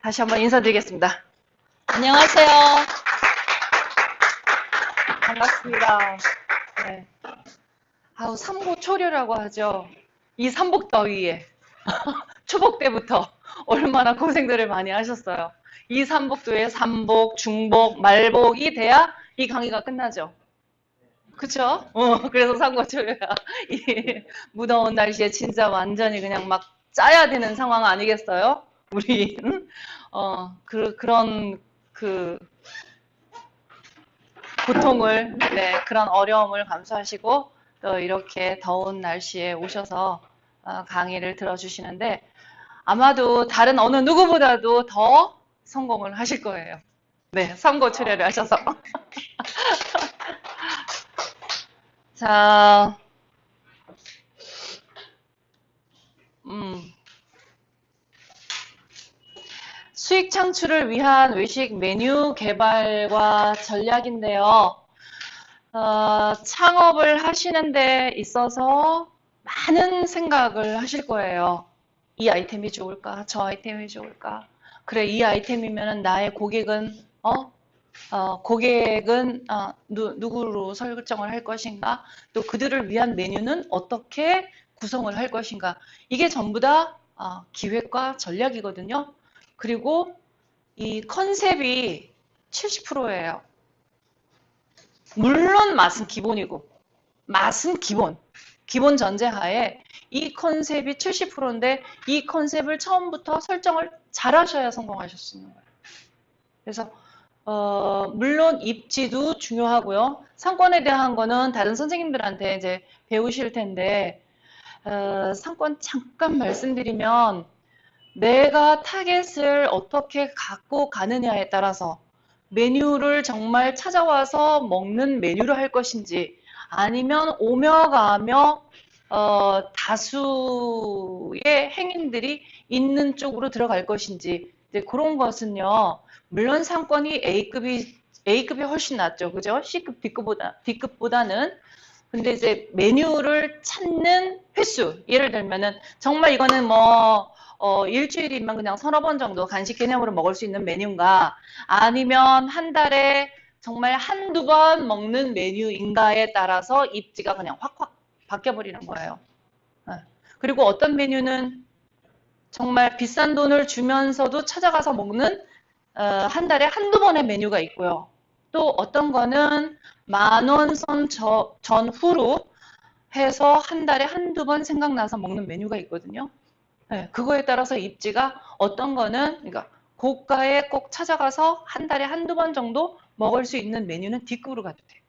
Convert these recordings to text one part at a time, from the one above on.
다시 한번 인사드리겠습니다. 안녕하세요. 반갑습니다. 네. 아우, 삼고초려라고 하죠. 이 삼복더위에 초복 때부터 얼마나 고생들을 많이 하셨어요. 이 삼복도에 삼복, 중복, 말복이 돼야 이 강의가 끝나죠. 그쵸? 그래서 삼고초려야. 이 무더운 날씨에 진짜 완전히 그냥 막 짜야 되는 상황 아니겠어요? 우리, 응? 그런, 그, 고통을, 네, 그런 어려움을 감수하시고 또 이렇게 더운 날씨에 오셔서 강의를 들어주시는데 아마도 다른 어느 누구보다도 더 성공을 하실 거예요. 네, 삼고초려를 하셔서. 자, 음, 수익 창출을 위한 외식 메뉴 개발과 전략인데요. 창업을 하시는 데 있어서 많은 생각을 하실 거예요. 이 아이템이 좋을까? 저 아이템이 좋을까? 그래, 이 아이템이면 나의 고객은 누구로 설정을 할 것인가? 또 그들을 위한 메뉴는 어떻게 구성을 할 것인가? 이게 전부 다 기획과 전략이거든요. 그리고 이 컨셉이 70%예요. 물론 맛은 기본이고, 맛은 기본. 기본 전제하에 이 컨셉이 70%인데 이 컨셉을 처음부터 설정을 잘 하셔야 성공하실 수 있는 거예요. 그래서 물론 입지도 중요하고요. 상권에 대한 거는 다른 선생님들한테 이제 배우실 텐데 상권 잠깐 말씀드리면 내가 타겟을 어떻게 갖고 가느냐에 따라서 메뉴를 정말 찾아와서 먹는 메뉴를 할 것인지 아니면 오며 가며 다수의 행인들이 있는 쪽으로 들어갈 것인지 이제 그런 것은요. 물론 상권이 A급이 훨씬 낫죠. 그죠? C급, D급보다는 근데 이제 메뉴를 찾는 횟수 예를 들면은 정말 이거는 뭐 일주일이면 그냥 서너 번 정도 간식 개념으로 먹을 수 있는 메뉴인가 아니면 한 달에 정말 한두 번 먹는 메뉴인가에 따라서 입지가 그냥 확확 바뀌어버리는 거예요. 네. 그리고 어떤 메뉴는 정말 비싼 돈을 주면서도 찾아가서 먹는 한 달에 한두 번의 메뉴가 있고요. 또 어떤 거는 만 원 선 전후로 해서 한 달에 한두 번 생각나서 먹는 메뉴가 있거든요. 네, 그거에 따라서 입지가 어떤 거는 그러니까 고가에 꼭 찾아가서 한 달에 한두 번 정도 먹을 수 있는 메뉴는 D급으로 가도 돼요.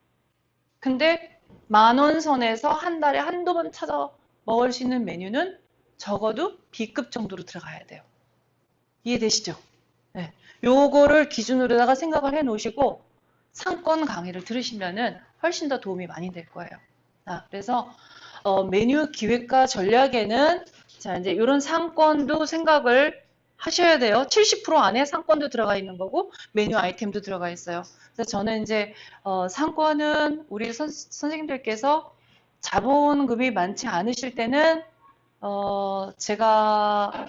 근데 만 원 선에서 한 달에 한두 번 찾아 먹을 수 있는 메뉴는 적어도 B급 정도로 들어가야 돼요. 이해되시죠? 네. 요거를 기준으로다가 생각을 해 놓으시고 상권 강의를 들으시면은 훨씬 더 도움이 많이 될 거예요. 그래서 메뉴 기획과 전략에는 자 이제 이런 상권도 생각을 하셔야 돼요. 70% 안에 상권도 들어가 있는 거고 메뉴 아이템도 들어가 있어요. 그래서 저는 이제 상권은 우리 선생님들께서 자본금이 많지 않으실 때는 제가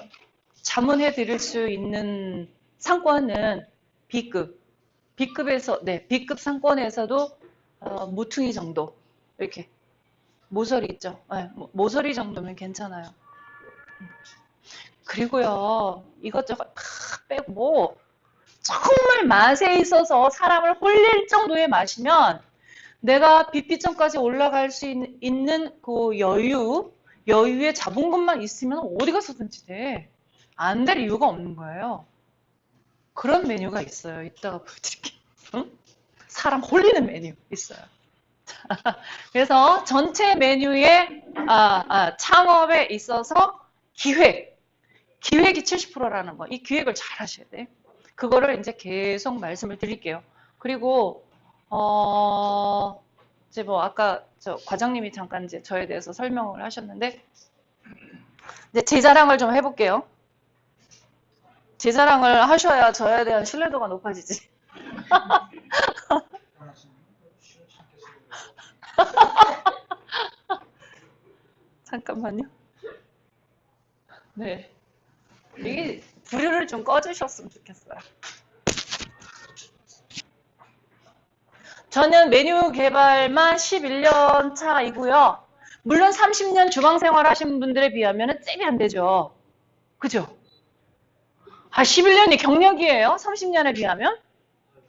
자문해 드릴 수 있는 상권은 B급, B급 상권에서도 모퉁이 정도 이렇게 모서리 있죠. 네, 모서리 정도면 괜찮아요. 그리고요 이것저것 다 빼고 뭐 정말 맛에 있어서 사람을 홀릴 정도의 맛이면 내가 BP점까지 올라갈 수 있는 그 여유의 자본금만 있으면 어디 가서든지 돼. 안 될 이유가 없는 거예요. 그런 메뉴가 있어요. 이따가 보여드릴게요. 응? 사람 홀리는 메뉴 있어요. 그래서 전체 메뉴의 창업에 있어서 기획이 70%라는 거. 이 기획을 잘 하셔야 돼. 그거를 이제 계속 말씀을 드릴게요. 그리고 이제 뭐 아까 저 과장님이 잠깐 이제 저에 대해서 설명을 하셨는데 이제 제 자랑을 좀 해볼게요. 제 자랑을 하셔야 저에 대한 신뢰도가 높아지지. 잠깐만요. 네. 이게 불을 좀 꺼주셨으면 좋겠어요. 저는 메뉴 개발만 11년 차이고요. 물론 30년 주방 생활 하신 분들에 비하면 잽이 안 되죠. 그죠? 11년이 경력이에요. 30년에 비하면.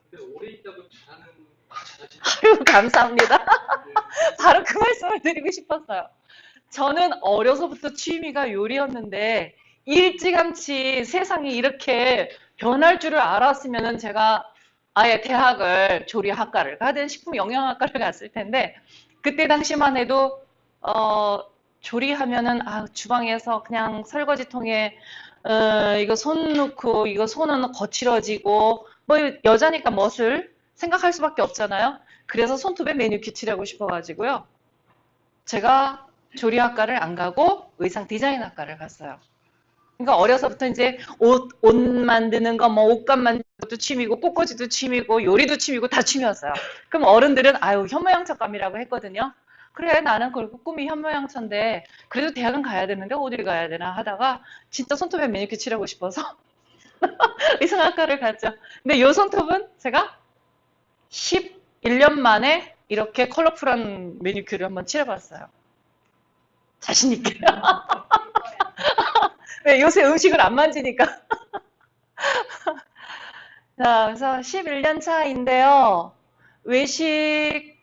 근데 오래 있다고 잘하는 아유, 감사합니다. 바로 그 말씀을 드리고 싶었어요. 저는 어려서부터 취미가 요리였는데 일찌감치 세상이 이렇게 변할 줄을 알았으면 제가 아예 대학을 조리학과를 가든 식품영양학과를 갔을 텐데 그때 당시만 해도 조리하면은 주방에서 그냥 설거지통에 이거 손 넣고 이거 손은 거칠어지고 뭐 여자니까 멋을 생각할 수밖에 없잖아요. 그래서 손톱에 매니큐어 칠하고 싶어가지고요. 제가 조리학과를 안 가고 의상 디자인학과를 갔어요. 그러니까 어려서부터 이제 옷 만드는 거, 뭐 옷감 만드는 것도 취미고, 꽃꽂이도 취미고, 요리도 취미고, 다 취미였어요. 그럼 어른들은, 현모양처감이라고 했거든요. 그래, 나는 그리고 꿈이 현모양처인데, 그래도 대학은 가야 되는데, 어디를 가야 되나 하다가, 진짜 손톱에 매니큐어 칠하고 싶어서 의상학과를 갔죠. 근데 요 손톱은 제가 11년 만에 이렇게 컬러풀한 매니큐어를 한번 칠해봤어요. 자신있게. 네, 요새 음식을 안 만지니까. 자, 그래서 11년 차인데요. 외식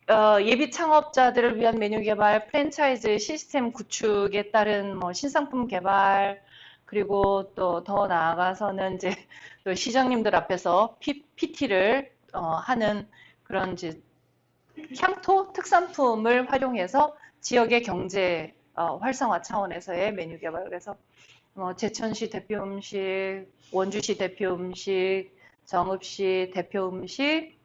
예비 창업자들을 위한 메뉴 개발, 프랜차이즈 시스템 구축에 따른 뭐 신상품 개발, 그리고 또 더 나아가서는 이제 또 시장님들 앞에서 PT를 하는 그런 이제 향토 특산품을 활용해서 지역의 경제 활성화 차원에서의 메뉴 개발. 그래서 제천시 대표 음식, 원주시 대표 음식, 정읍시 대표 음식,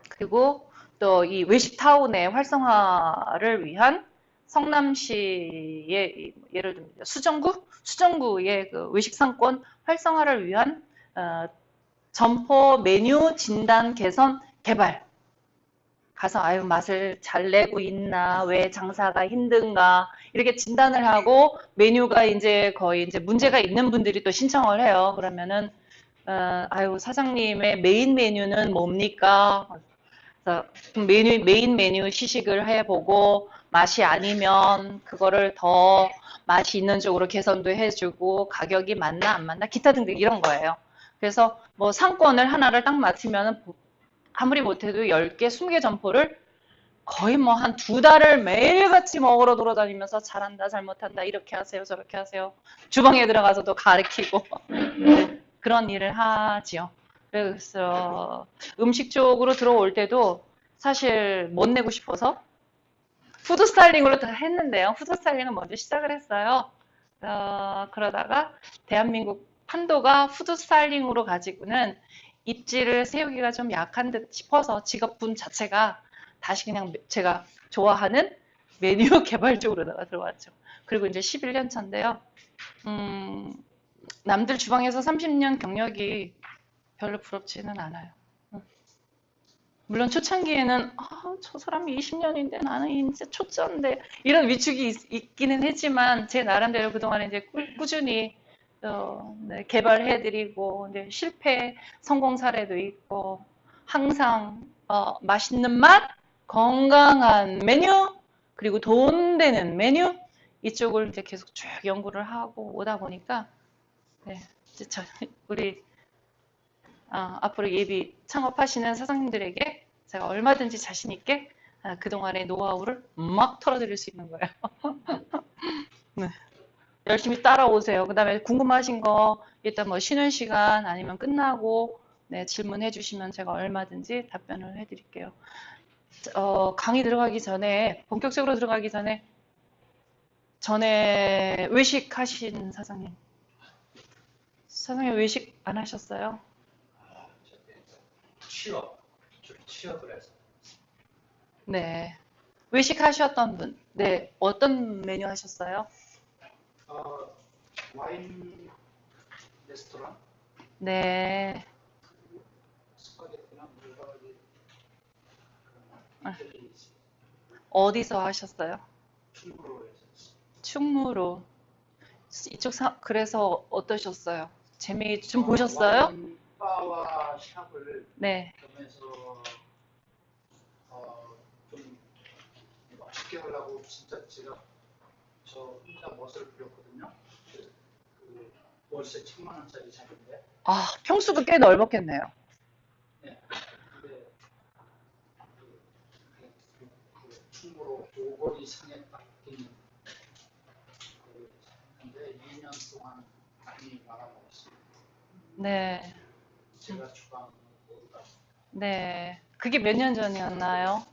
그리고 또 이 외식타운의 활성화를 위한 성남시의 예를 들면 수정구의 그 외식상권 활성화를 위한 점포 메뉴 진단 개선 개발. 가서 맛을 잘 내고 있나, 왜 장사가 힘든가 이렇게 진단을 하고 메뉴가 이제 거의 이제 문제가 있는 분들이 또 신청을 해요. 그러면은 사장님의 메인 메뉴는 뭡니까? 그래서 메인 메뉴 시식을 해보고 맛이 아니면 그거를 더 맛이 있는 쪽으로 개선도 해주고 가격이 맞나 안 맞나 기타 등등 이런 거예요. 그래서 뭐 상권을 하나를 딱 맡으면 아무리 못해도 10개, 20개 점포를 거의 뭐 한 2달을 매일같이 먹으러 돌아다니면서 잘한다, 잘못한다, 이렇게 하세요, 저렇게 하세요. 주방에 들어가서도 가르치고 그런 일을 하지요. 그래서 음식 쪽으로 들어올 때도 사실 못 내고 싶어서 푸드 스타일링으로 다 했는데요. 푸드 스타일링은 먼저 시작을 했어요. 그러다가 대한민국 판도가 푸드 스타일링으로 가지고는 입지를 세우기가 좀 약한 듯 싶어서 직업군 자체가 다시 그냥 제가 좋아하는 메뉴 개발 쪽으로다가 들어왔죠. 그리고 이제 11년 차인데요. 남들 주방에서 30년 경력이 별로 부럽지는 않아요. 물론 초창기에는 저 사람이 20년인데 나는 이제 초짜인데 이런 위축이 있기는 했지만 제 나름대로 그동안 이제 꾸준히 네, 개발해드리고 실패 성공 사례도 있고 항상 맛있는 맛, 건강한 메뉴 그리고 돈 되는 메뉴 이쪽을 이제 계속 쭉 연구를 하고 오다 보니까 네, 이제 우리 앞으로 예비 창업하시는 사장님들에게 제가 얼마든지 자신 있게 그동안의 노하우를 막 털어드릴 수 있는 거예요. 네. 열심히 따라오세요. 그 다음에 궁금하신 거 일단 뭐 쉬는 시간 아니면 끝나고 네, 질문해 주시면 제가 얼마든지 답변을 해드릴게요. 강의 들어가기 전에 본격적으로 들어가기 전에 외식하신 사장님 외식 안 하셨어요? 취업을 해서. 네. 외식하셨던 분, 네, 어떤 메뉴 하셨어요? 와인 레스토랑, 네. 스파게티나 여러 가지 아, 젤리 어디서 하셨어요? 충무로 해서 충무로. 그래서 어떠셨어요? 재미 좀 보셨어요? 바와 샵을 네. 겸해서 좀 맛있게 하려고 진짜 제가 저 혼자 멋을 부렸거든요. 그 월세 1,000만 원짜리 집인데. 아, 평수도 꽤 넓었겠네요. 네. 근데 충무로 5권 이상에 딱 있는 근데 2년 동안 많이 말아먹었습니다. 네. 제가 주방은 모르다 네. 그게 몇 년 전이었나요?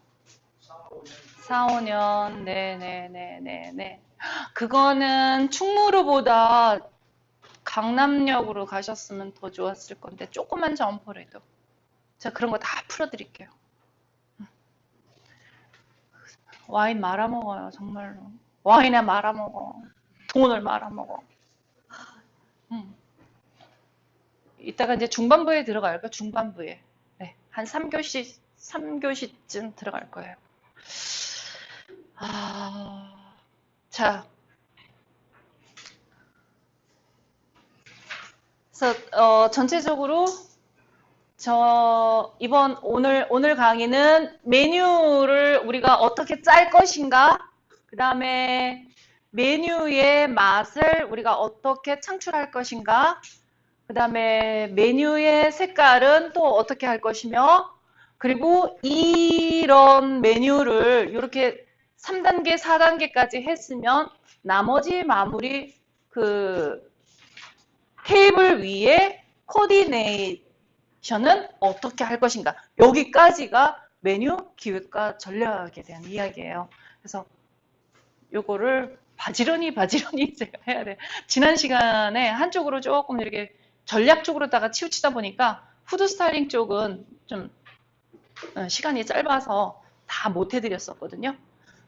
4, 5년 4, 5년. 네네네네네. 그거는 충무로보다 강남역으로 가셨으면 더 좋았을 건데, 조그만 점퍼라도. 제가 그런 거 다 풀어드릴게요. 와인 말아먹어요, 정말로. 와인에 말아먹어. 돈을 말아먹어. 음. 이따가 이제 중반부에 들어갈까? 중반부에. 네. 한 3교시쯤 들어갈 거예요. 자. 그래서, 전체적으로 오늘 강의는 메뉴를 우리가 어떻게 짤 것인가, 그 다음에 메뉴의 맛을 우리가 어떻게 창출할 것인가, 그 다음에 메뉴의 색깔은 또 어떻게 할 것이며, 그리고 이런 메뉴를 이렇게 3단계, 4단계까지 했으면 나머지 마무리 테이블 위에 코디네이션은 어떻게 할 것인가. 여기까지가 메뉴 기획과 전략에 대한 이야기예요. 그래서 요거를 바지런히 제가 해야 돼요. 지난 시간에 한쪽으로 조금 이렇게 전략적으로다가 치우치다 보니까 후드 스타일링 쪽은 좀 시간이 짧아서 다 못 해드렸었거든요.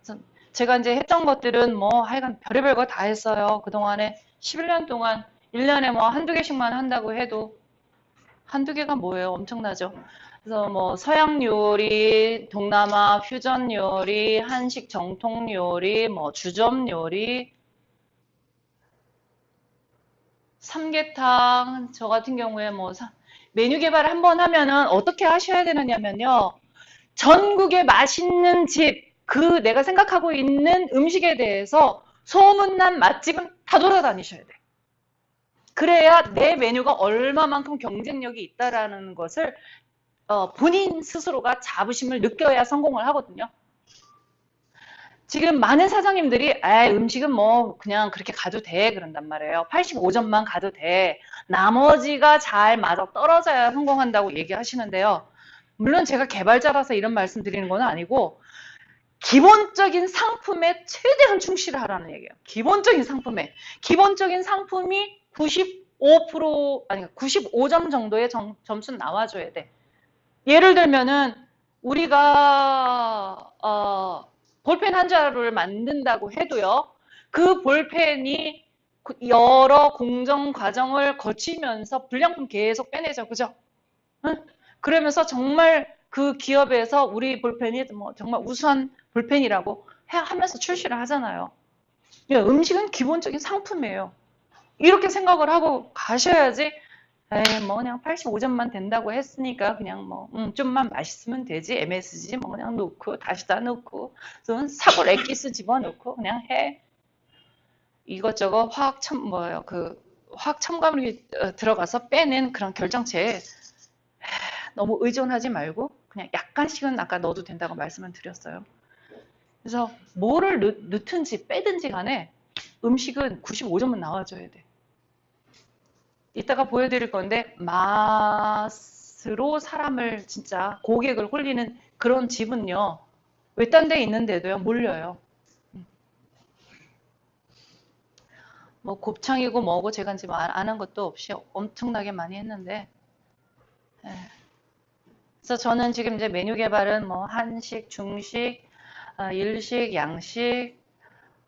그래서 제가 이제 했던 것들은 뭐 하여간 별의별 거 다 했어요. 그동안에 11년 동안 1년에 뭐 한두 개씩만 한다고 해도 한두 개가 뭐예요? 엄청나죠. 그래서 뭐 서양 요리, 동남아 퓨전 요리, 한식 정통 요리, 뭐 주점 요리, 삼계탕, 저 같은 경우에 뭐 메뉴 개발을 한번 하면은 어떻게 하셔야 되느냐면요. 전국의 맛있는 집, 내가 생각하고 있는 음식에 대해서 소문난 맛집은 다 돌아다니셔야 돼. 그래야 내 메뉴가 얼마만큼 경쟁력이 있다라는 것을 본인 스스로가 자부심을 느껴야 성공을 하거든요. 지금 많은 사장님들이 음식은 뭐 그냥 그렇게 가도 돼 그런단 말이에요. 85점만 가도 돼. 나머지가 잘 맞아 떨어져야 성공한다고 얘기하시는데요. 물론 제가 개발자라서 이런 말씀 드리는 건 아니고 기본적인 상품에 최대한 충실하라는 얘기예요. 기본적인 상품이 95% 아니 95점 정도의 점수는 나와줘야 돼. 예를 들면은 우리가 볼펜 한 자루를 만든다고 해도요. 그 볼펜이 여러 공정 과정을 거치면서 불량품 계속 빼내죠. 그죠? 응? 그러면서 정말 그 기업에서 우리 볼펜이 뭐 정말 우수한 볼펜이라고 하면서 출시를 하잖아요. 음식은 기본적인 상품이에요. 이렇게 생각을 하고 가셔야지, 뭐 그냥 85점만 된다고 했으니까 그냥 뭐, 좀만 맛있으면 되지. MSG 뭐 그냥 넣고, 다시다 넣고, 사골 액기스 집어넣고 그냥 해. 이것저것 화학 첨가물이 들어가서 빼낸 그런 결정체에 너무 의존하지 말고 그냥 약간씩은 아까 넣어도 된다고 말씀을 드렸어요. 그래서 뭐를 넣든지 빼든지 간에 음식은 95점은 나와줘야 돼. 이따가 보여드릴 건데 맛으로 사람을 진짜 고객을 홀리는 그런 집은요. 외딴 데 있는데도요. 몰려요. 뭐 곱창이고 뭐고 제가 이제 아는 것도 없이 엄청나게 많이 했는데 그래서 저는 지금 이제 메뉴 개발은 뭐 한식, 중식, 일식, 양식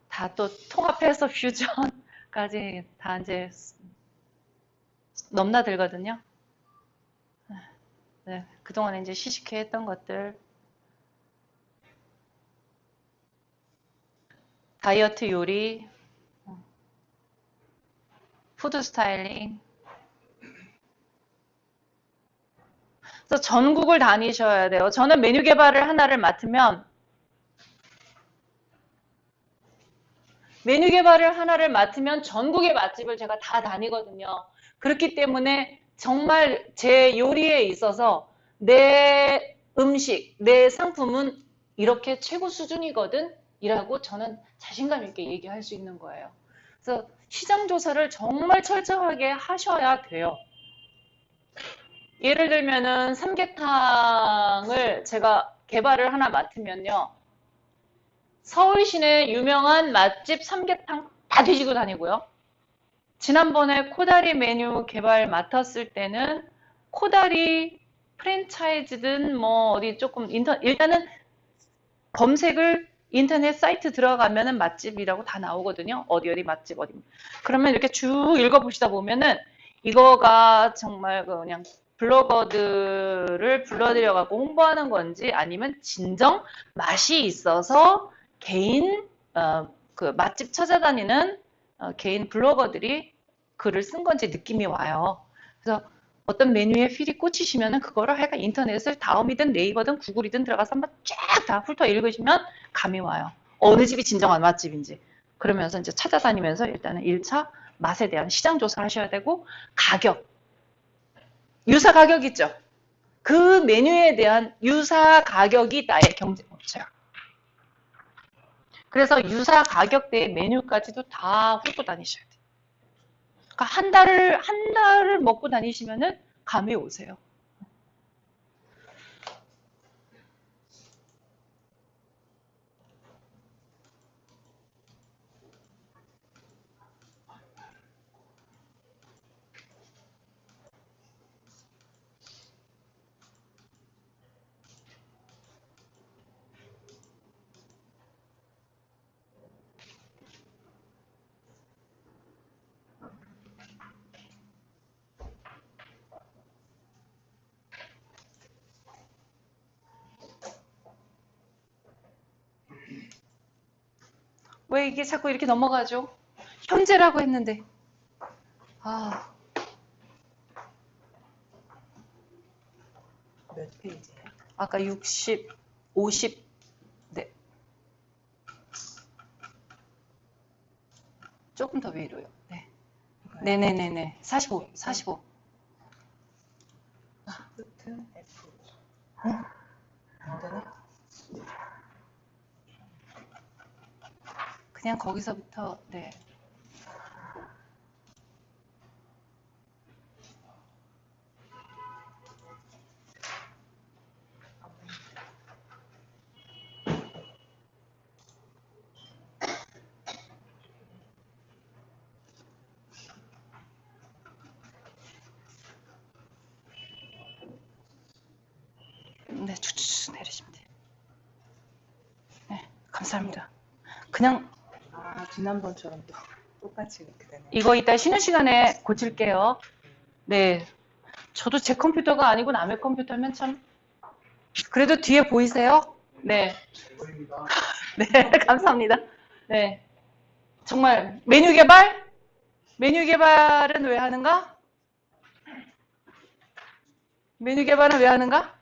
다 또 통합해서 퓨전까지 다 이제 넘나들거든요. 네, 그동안 이제 시식회 했던 것들 다이어트 요리, 푸드 스타일링 그래서 전국을 다니셔야 돼요. 저는 메뉴 개발을 하나를 맡으면 전국의 맛집을 제가 다 다니거든요. 그렇기 때문에 정말 제 요리에 있어서 내 음식, 내 상품은 이렇게 최고 수준이거든? 이라고 저는 자신감 있게 얘기할 수 있는 거예요. 그래서 시장 조사를 정말 철저하게 하셔야 돼요. 예를 들면은 삼계탕을 제가 개발을 하나 맡으면요. 서울 시내 유명한 맛집 삼계탕 다 뒤지고 다니고요. 지난번에 코다리 메뉴 개발 맡았을 때는 코다리 프랜차이즈든 뭐 어디 조금 일단은 검색을 인터넷 사이트 들어가면은 맛집이라고 다 나오거든요. 어디 맛집 어디. 그러면 이렇게 쭉 읽어보시다 보면은 이거가 정말 그냥 블로거들을 불러들여갖고 홍보하는 건지 아니면 진정 맛이 있어서 개인 그 맛집 찾아다니는 개인 블로거들이 글을 쓴 건지 느낌이 와요. 그래서 어떤 메뉴에 필이 꽂히시면은 그거를 하여간 인터넷을 다음이든 네이버든 구글이든 들어가서 한번 쫙 다 훑어 읽으시면 감이 와요. 어느 집이 진정한 맛집인지. 그러면서 이제 찾아다니면서 일단은 1차 맛에 대한 시장 조사를 하셔야 되고 가격. 유사 가격 있죠. 그 메뉴에 대한 유사 가격이 나의 경쟁 업체야. 그래서 유사 가격대의 메뉴까지도 다 훑고 다니셔야 돼요. 그러니까 한 달을 먹고 다니시면은 감이 오세요. 왜 이게 자꾸 이렇게 넘어가죠? 현재라고 했는데. 아, 몇 페이지예요? 아까 60, 50, 네. 조금 더 위로요. 네. 네네네네. 45, 45. Shift F. 안 되네? 그냥 거기서부터, 네. 네, 쭉쭉 내리시면 돼요. 네, 감사합니다. 그냥 아, 지난번처럼 또 똑같이 이렇게 되네. 이거 이따 쉬는 시간에 고칠게요. 네. 저도 제 컴퓨터가 아니고 남의 컴퓨터면 참. 그래도 뒤에 보이세요? 네. 제거입니다. 네, 감사합니다. 네. 정말 메뉴 개발? 메뉴 개발은 왜 하는가? 메뉴 개발은 왜 하는가?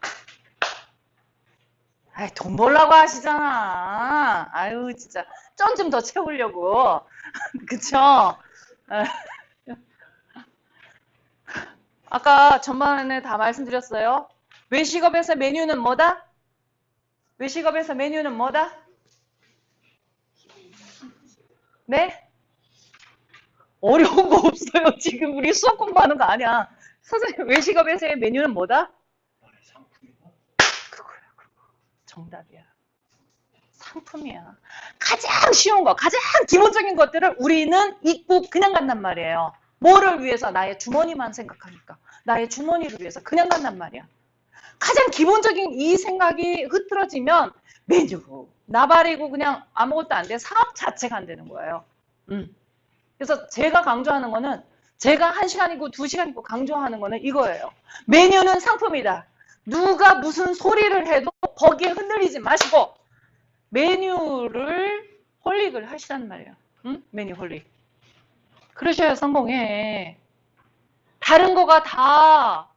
아이, 돈 벌라고 하시잖아. 아유, 진짜. 점 좀 더 채우려고. 그쵸? 아, 아까 전반에 다 말씀드렸어요. 외식업에서 메뉴는 뭐다? 외식업에서 메뉴는 뭐다? 네? 어려운 거 없어요. 지금 우리 수업 공부하는 거 아니야. 선생님, 외식업에서의 메뉴는 뭐다? 그거야, 그거. 정답이야. 상품이야. 가장 쉬운 거, 가장 기본적인 것들을 우리는 잊고 그냥 간단 말이에요. 뭐를 위해서? 나의 주머니만 생각하니까. 나의 주머니를 위해서 그냥 간단 말이야. 가장 기본적인 이 생각이 흐트러지면 메뉴, 나발이고 그냥 아무것도 안 돼. 사업 자체가 안 되는 거예요. 그래서 제가 강조하는 거는 제가 1시간이고 2시간이고 강조하는 거는 이거예요. 메뉴는 상품이다. 누가 무슨 소리를 해도 거기에 흔들리지 마시고 메뉴를 홀릭을 하시란 말이에요. 응? 메뉴 홀릭. 그러셔야 성공해. 다른 거가 다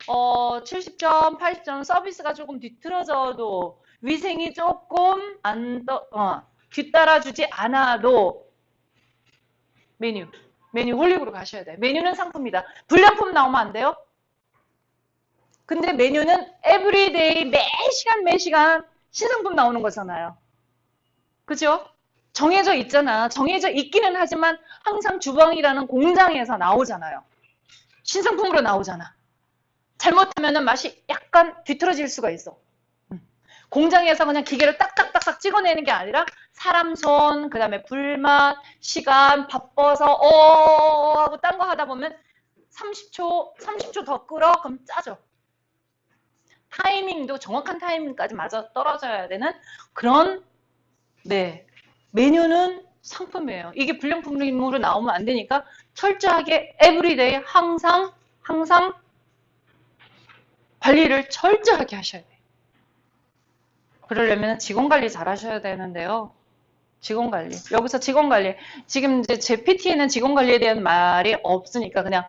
70점, 80점 서비스가 조금 뒤틀어져도 위생이 조금 뒤따라주지 않아도 메뉴 홀릭으로 가셔야 돼. 메뉴는 상품이다. 불량품 나오면 안 돼요? 근데 메뉴는 에브리데이 매 시간 신상품 나오는 거잖아요. 그죠? 정해져 있잖아. 정해져 있기는 하지만 항상 주방이라는 공장에서 나오잖아요. 신상품으로 나오잖아. 잘못하면 맛이 약간 뒤틀어질 수가 있어. 공장에서 그냥 기계로 딱딱딱딱 찍어내는 게 아니라 사람 손, 그 다음에 불맛, 시간, 바빠서 하고 딴 거 하다 보면 30초 더 끓어? 그럼 짜져. 타이밍도 정확한 타이밍까지 맞아 떨어져야 되는 그런 메뉴는 상품이에요. 이게 불량품으로 나오면 안 되니까 철저하게 에브리데이 항상 관리를 철저하게 하셔야 돼요. 그러려면 직원 관리 잘 하셔야 되는데요. 직원 관리. 여기서 직원 관리. 지금 이제 제 PT에는 직원 관리에 대한 말이 없으니까 그냥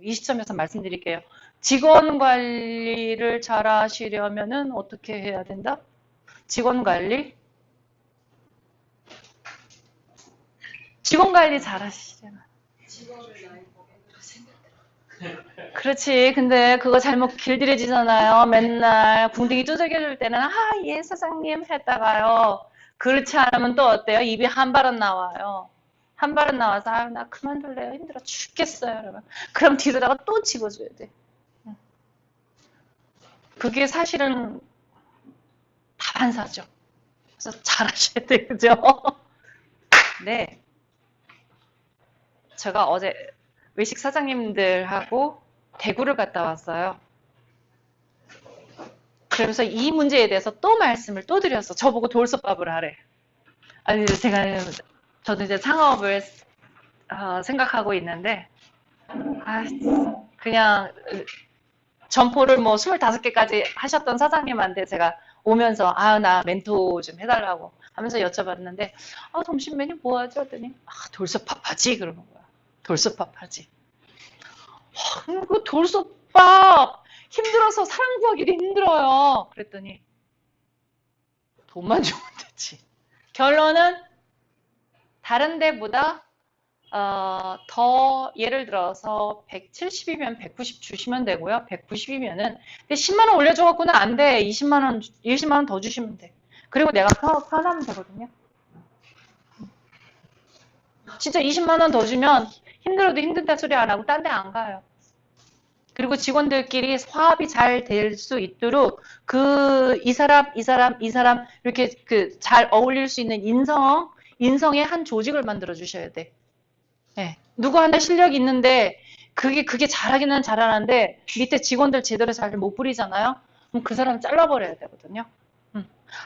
이 시점에서 말씀드릴게요. 직원 관리를 잘 하시려면은 어떻게 해야 된다? 직원 관리? 직원 관리 잘 하시려면. 그렇지. 근데 그거 잘못 길들여지잖아요. 맨날 궁둥이 두들겨줄 때는 예 사장님 했다가요. 그렇지 않으면 또 어때요? 입이 한 발은 나와요. 한 발은 나와서 나 그만둘래요. 힘들어 죽겠어요. 여러분. 그럼 뒤돌아가 또 집어줘야 돼. 그게 사실은 다반사죠. 그래서 잘하셔야 돼요. 그죠? 네. 제가 어제 외식 사장님들하고 대구를 갔다 왔어요. 그러면서 이 문제에 대해서 또 말씀을 또 드렸어. 저보고 돌솥밥을 하래. 아니, 저도 이제 창업을 생각하고 있는데, 그냥 점포를 뭐 25개까지 하셨던 사장님한테 제가 오면서, 나 멘토 좀 해달라고 하면서 여쭤봤는데, 점심 메뉴 뭐 하죠? 했더니, 돌솥밥 하지? 그러는 거야. 돌솥밥 하지. 그 돌솥밥 힘들어서 사람 구하기도 힘들어요. 그랬더니 돈만 주면 되지. 결론은 다른 데보다 더 예를 들어서 170이면 190 주시면 되고요. 190이면은 근데 10만 원 올려줘갖고는 안 돼. 20만 원 더 주시면 돼. 그리고 내가 편하면 되거든요. 진짜 20만 원 더 주면 힘들어도 힘든다 소리 안 하고 딴 데 안 가요. 그리고 직원들끼리 화합이 잘 될 수 있도록 이 사람 이렇게 잘 어울릴 수 있는 인성의 한 조직을 만들어 주셔야 돼. 네. 누구 하나 실력이 있는데 그게 잘하기는 잘하는데 밑에 직원들 제대로 잘 못 부리잖아요. 그럼 그 사람 잘라버려야 되거든요.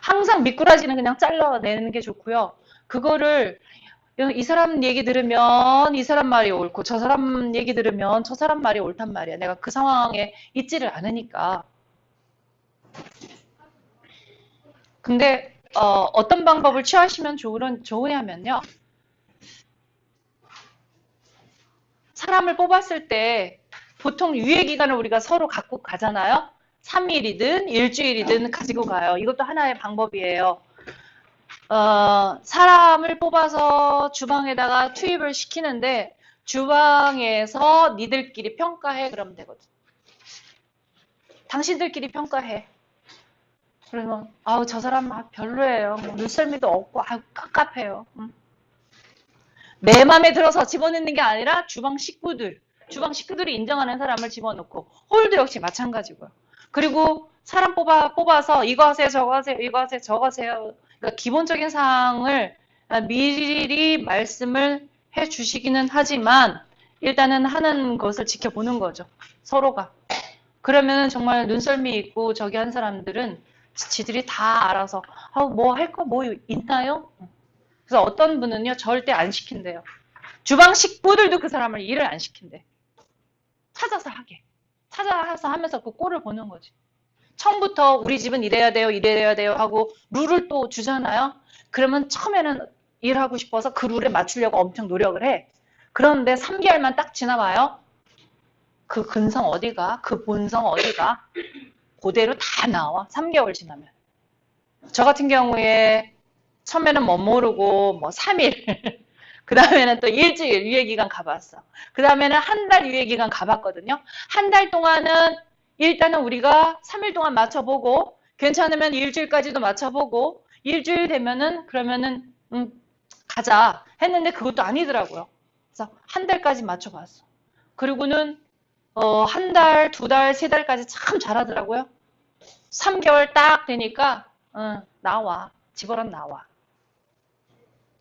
항상 미꾸라지는 그냥 잘라내는 게 좋고요. 그거를 이 사람 얘기 들으면 이 사람 말이 옳고 저 사람 얘기 들으면 저 사람 말이 옳단 말이야. 내가 그 상황에 있지를 않으니까. 근데 어떤 방법을 취하시면 좋으냐면요. 사람을 뽑았을 때 보통 유예기간을 우리가 서로 갖고 가잖아요. 3일이든 일주일이든 가지고 가요. 이것도 하나의 방법이에요. 사람을 뽑아서 주방에다가 투입을 시키는데 주방에서 니들끼리 평가해 그러면 되거든. 당신들끼리 평가해. 그러면 저 사람 별로예요. 뭐 눈썰미도 없고 깝깝해요. 내 맘에 들어서 집어넣는 게 아니라 주방 식구들이 인정하는 사람을 집어넣고 홀도 역시 마찬가지고요. 그리고 사람 뽑아서 이거 하세요, 저거 하세요, 이거 하세요, 저거 하세요. 그러니까 기본적인 사항을 미리 말씀을 해 주시기는 하지만 일단은 하는 것을 지켜보는 거죠. 서로가. 그러면 정말 눈썰미 있고 저기 한 사람들은 지들이 다 알아서 뭐 할 거 뭐 있나요? 그래서 어떤 분은요 절대 안 시킨대요. 주방 식구들도 그 사람을 일을 안 시킨대. 찾아서 하게. 찾아서 하면서 그 꼴을 보는 거지. 처음부터 우리 집은 이래야 돼요 하고 룰을 또 주잖아요. 그러면 처음에는 일하고 싶어서 그 룰에 맞추려고 엄청 노력을 해. 그런데 3개월만 딱 지나봐요. 그 근성 어디가? 그 본성 어디가? 그대로 다 나와. 3개월 지나면. 저 같은 경우에 처음에는 못 모르고 뭐 3일 그 다음에는 또 일주일 유예기간 가봤어. 그 다음에는 한 달 유예기간 가봤거든요. 한 달 동안은 일단은 우리가 3일 동안 맞춰보고 괜찮으면 일주일까지도 맞춰보고 일주일 되면은 그러면은 가자 했는데 그것도 아니더라고요. 그래서 한 달까지 맞춰봤어. 그리고는 한 달, 두 달, 세 달까지 참 잘하더라고요. 3개월 딱 되니까 나와. 집어넣 나와.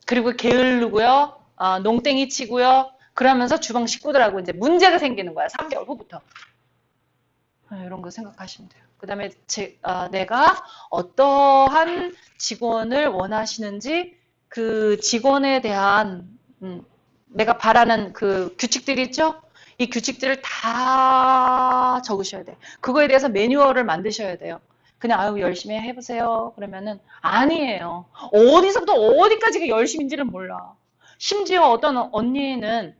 그리고 게으르고요. 농땡이 치고요. 그러면서 주방 식구들하고 이제 문제가 생기는 거야. 3개월 후부터. 이런 거 생각하시면 돼요. 그 다음에 내가 어떠한 직원을 원하시는지 그 직원에 대한 내가 바라는 그 규칙들이 있죠? 이 규칙들을 다 적으셔야 돼요. 그거에 대해서 매뉴얼을 만드셔야 돼요. 그냥 아유 열심히 해보세요. 그러면은 아니에요. 어디서부터 어디까지가 열심인지를 몰라. 심지어 어떤 언니는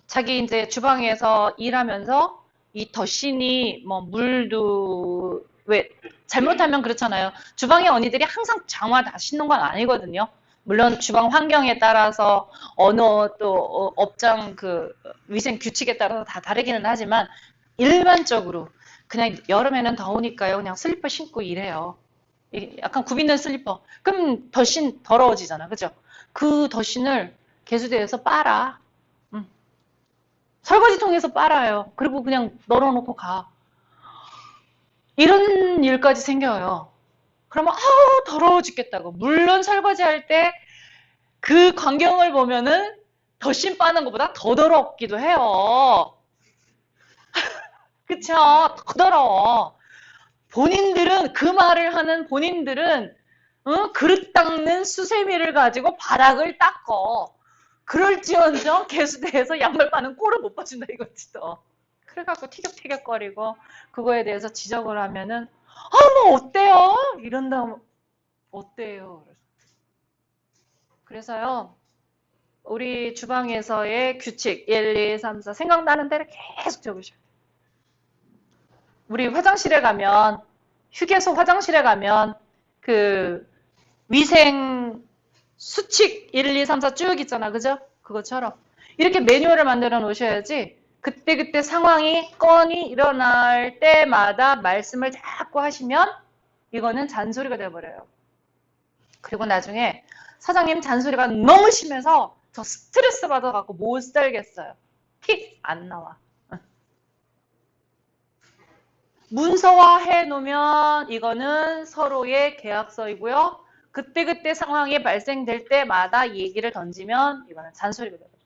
자기 이제 주방에서 일하면서 이 덧신이 뭐 물도 왜 잘못하면 그렇잖아요. 주방의 언니들이 항상 장화 다 신는 건 아니거든요. 물론 주방 환경에 따라서 어느 또 업장 그 위생 규칙에 따라서 다 다르기는 하지만 일반적으로 그냥 여름에는 더우니까요. 그냥 슬리퍼 신고 일해요. 약간 굽있는 슬리퍼. 그럼 덧신 더러워지잖아. 그죠? 그 덧신을 개수대에서 빨아. 설거지통에서 빨아요. 그리고 그냥 널어놓고 가. 이런 일까지 생겨요. 그러면 더러워 죽겠다고. 물론 설거지할 때 그 광경을 보면은 덧신 빠는 것보다 더 더럽기도 해요. 그쵸? 더 더러워. 본인들은 그 말을 하는 본인들은 그릇 닦는 수세미를 가지고 바닥을 닦어. 그럴지언정 개수대에서 양말 빠는 꼴을 못 봐준다 이거지 또. 그래갖고 티격태격거리고 그거에 대해서 지적을 하면은 뭐 어때요? 이런다면 어때요? 그래서요 우리 주방에서의 규칙 1, 2, 3, 4 생각나는 대로 계속 적으셔야 돼요. 우리 화장실에 가면 휴게소 화장실에 가면 그 위생 수칙 1, 2, 3, 4 쭉 있잖아. 그죠? 그것처럼 이렇게 매뉴얼을 만들어 놓으셔야지 그때그때 상황이 건이 일어날 때마다 말씀을 자꾸 하시면 이거는 잔소리가 되어버려요. 그리고 나중에 사장님 잔소리가 너무 심해서 저 스트레스 받아갖고 못 살겠어요. 티 안 나와. 문서화해 놓으면 이거는 서로의 계약서이고요. 그때그때 상황이 발생될 때마다 얘기를 던지면 이거는 잔소리가 되거든요.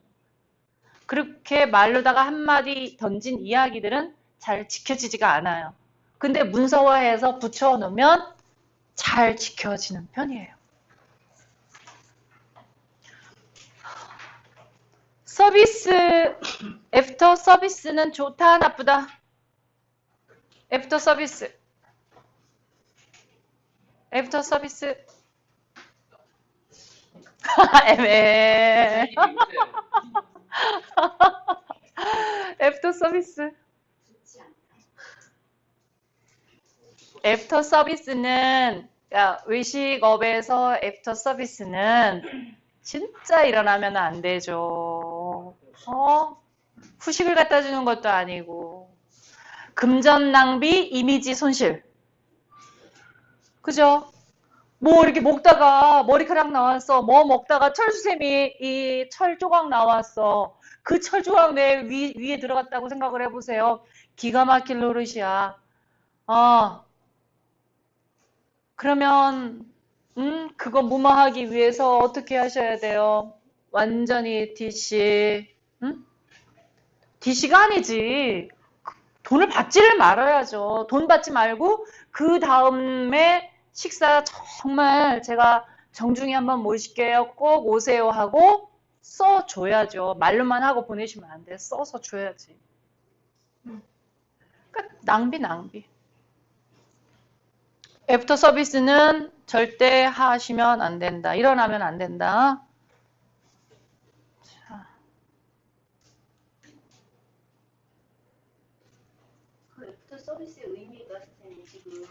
그렇게 말로다가 한마디 던진 이야기들은 잘 지켜지지가 않아요. 근데 문서화해서 붙여놓으면 잘 지켜지는 편이에요. 서비스, 애프터 서비스는 좋다, 나쁘다? 애프터 서비스. 애프터 서비스. 애매해. 애프터 서비스. 애프터 서비스는, 외식업에서 애프터 서비스는 진짜 일어나면 안 되죠. 후식을 갖다 주는 것도 아니고. 금전 낭비, 이미지 손실. 그죠? 뭐 이렇게 먹다가 머리카락 나왔어. 뭐 먹다가 철수세미 이 철조각 나왔어. 그 철조각 내 위에 들어갔다고 생각을 해보세요. 기가 막힐 노릇이야. 그러면 그거 무마하기 위해서 어떻게 하셔야 돼요? 완전히 DC. DC가 아니지. 돈을 받지를 말아야죠. 돈 받지 말고 그 다음에 식사 정말 제가 정중히 한번 모실게요. 꼭 오세요 하고 써줘야죠. 말로만 하고 보내시면 안 돼. 써서 줘야지. 그러니까 낭비. 애프터 서비스는 절대 하시면 안 된다. 일어나면 안 된다. 자. 서비스의 의미가 선생님 지금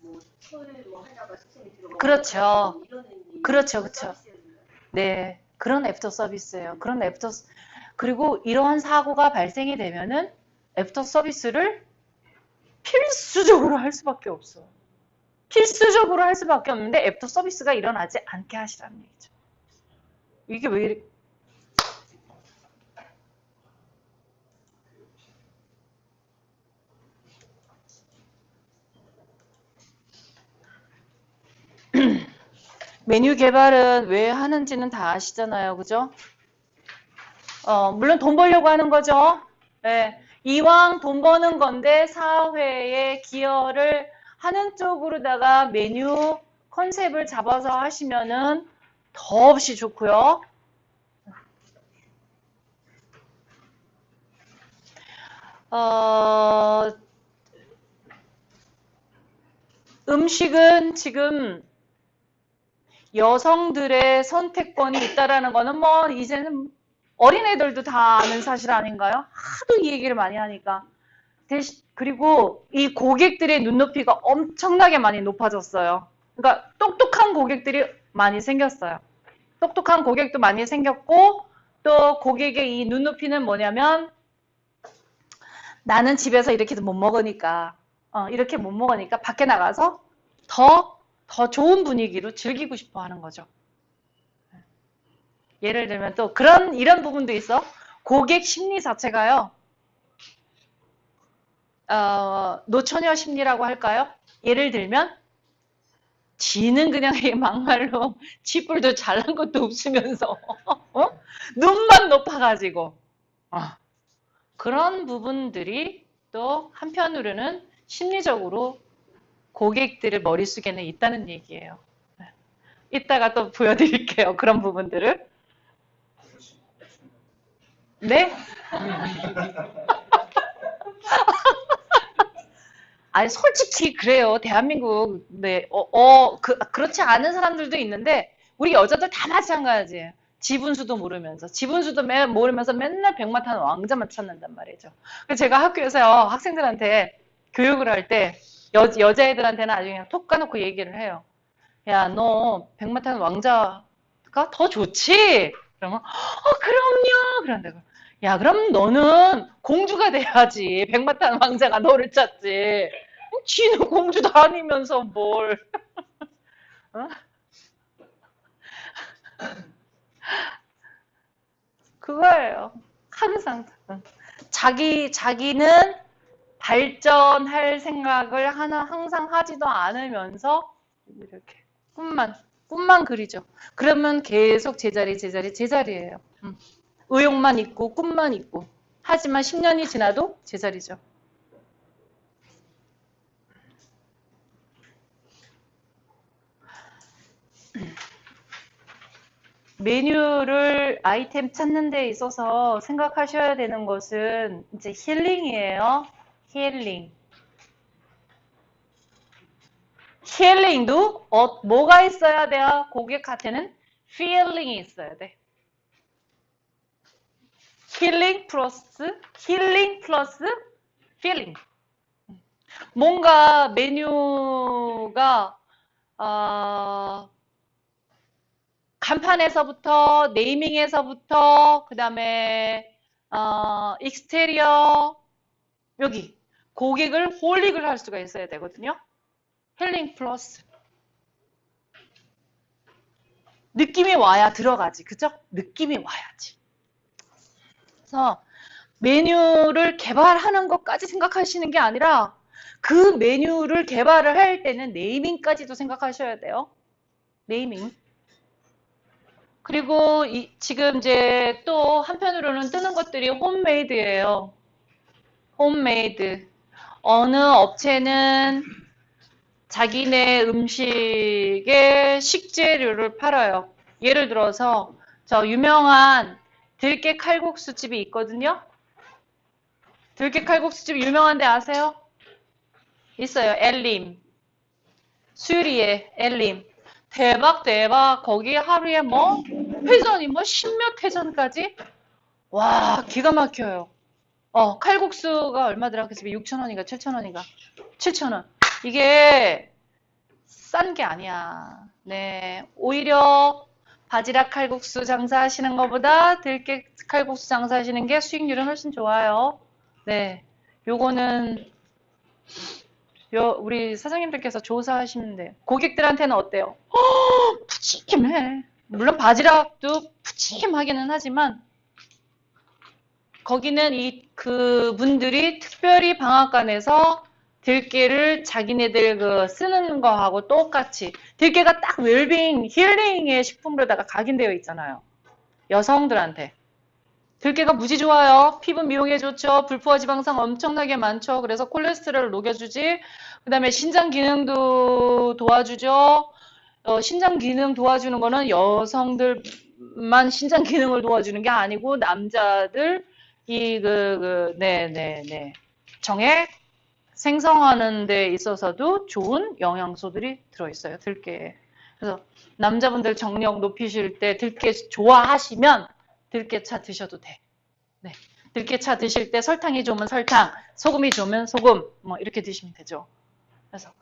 뭐술뭐 하다가 시스템이 들어가고 그렇죠. 이런 의미. 그렇죠, 그렇죠. 서비스의 의미가. 네, 그런 애프터 서비스예요. 그리고 이러한 사고가 발생이 되면은 애프터 서비스를 필수적으로 할 수밖에 없어요. 필수적으로 할 수밖에 없는데 애프터 서비스가 일어나지 않게 하시라는 얘기죠. 이게 왜 이렇게 메뉴 개발은 왜 하는지는 다 아시잖아요. 그죠? 물론 돈 벌려고 하는 거죠. 네. 이왕 돈 버는 건데 사회에 기여를 하는 쪽으로다가 메뉴 컨셉을 잡아서 하시면은 더없이 좋고요. 음식은 지금 여성들의 선택권이 있다라는 거는 뭐 이제는 어린애들도 다 아는 사실 아닌가요? 하도 이 얘기를 많이 하니까. 그리고 이 고객들의 눈높이가 엄청나게 많이 높아졌어요. 그러니까 똑똑한 고객들이 많이 생겼어요. 똑똑한 고객도 많이 생겼고 또 고객의 이 눈높이는 뭐냐면 나는 집에서 이렇게도 못 먹으니까 이렇게 못 먹으니까 밖에 나가서 더 좋은 분위기로 즐기고 싶어 하는 거죠. 예를 들면 또 이런 부분도 있어. 고객 심리 자체가요. 노처녀 심리라고 할까요? 예를 들면 지는 그냥 막말로 치뿔도 잘난 것도 없으면서 눈만 높아가지고 그런 부분들이 또 한편으로는 심리적으로 고객들의 머릿속에는 있다는 얘기예요. 이따가 또 보여드릴게요. 그런 부분들을. 네? 아니 솔직히 그래요. 대한민국 네, 그렇지 않은 사람들도 있는데 우리 여자들 다 마찬가지예요. 지분수도 모르면서 맨날 백마탄 왕자만 찾는단 말이죠. 그래서 제가 학교에서요 학생들한테 교육을 할 때 여자애들한테는 아주 그냥 톡 까놓고 얘기를 해요. 야, 너 백마탄 왕자가 더 좋지? 그러면 그럼요. 그런데 야, 그럼 너는 공주가 돼야지. 백마탄 왕자가 너를 찾지. 지는 공주도 아니면서 뭘. 어? 그거예요. 항상. 자기는 발전할 생각을 항상 하지도 않으면서 이렇게 꿈만 그리죠. 그러면 계속 제자리예요. 의욕만 있고 꿈만 있고 하지만 10년이 지나도 제자리죠. 메뉴를 아이템 찾는 데 있어서 생각하셔야 되는 것은 이제 힐링이에요. 힐링도 뭐가 있어야 돼요? 고객한테는 feeling이 있어야 돼. 힐링 플러스 feeling. 뭔가 메뉴가 간판에서부터 네이밍에서부터 그 다음에 익스테리어 여기 고객을 홀릭을 할 수가 있어야 되거든요. 힐링 플러스 느낌이 와야 들어가지. 그죠? 느낌이 와야지. 그래서 메뉴를 개발하는 것까지 생각하시는 게 아니라 그 메뉴를 개발을 할 때는 네이밍까지도 생각하셔야 돼요. 네이밍. 그리고 지금 이제 또 한편으로는 뜨는 것들이 홈메이드예요. 홈메이드. 어느 업체는 자기네 음식에 식재료를 팔아요. 예를 들어서 저 유명한 들깨 칼국수 집이 있거든요. 들깨 칼국수집 유명한 데 아세요? 있어요. 엘림. 수유리에 엘림. 대박. 거기 하루에 회전이 십몇 회전까지. 와, 기가 막혀요. 칼국수가 얼마더라? 그 집에 6,000원인가 7,000원인가? 7,000원. 이게 싼 게 아니야. 네. 오히려 바지락 칼국수 장사하시는 것보다 들깨 칼국수 장사하시는 게 수익률은 훨씬 좋아요. 네. 요거는 우리 사장님들께서 조사하시면 돼요. 고객들한테는 어때요? 푸짐해. 물론 바지락도 푸짐하기는 하지만 거기는 그분들이 특별히 방앗간에서 들깨를 자기네들 쓰는 거하고 똑같이 들깨가 딱 웰빙, 힐링의 식품으로다가 각인되어 있잖아요. 여성들한테. 들깨가 무지 좋아요. 피부 미용에 좋죠. 불포화 지방산 엄청나게 많죠. 그래서 콜레스테롤을 녹여주지. 그 다음에 신장 기능도 도와주죠. 신장 기능 도와주는 거는 여성들만 신장 기능을 도와주는 게 아니고 남자들 정액 생성하는 데 있어서도 좋은 영양소들이 들어있어요. 들깨에. 그래서 남자분들 정력 높이실 때 들깨 좋아하시면 들깨차 드셔도 돼. 네. 들깨차 드실 때 설탕이 좋으면 설탕, 소금이 좋으면 소금, 뭐 이렇게 드시면 되죠. 그래서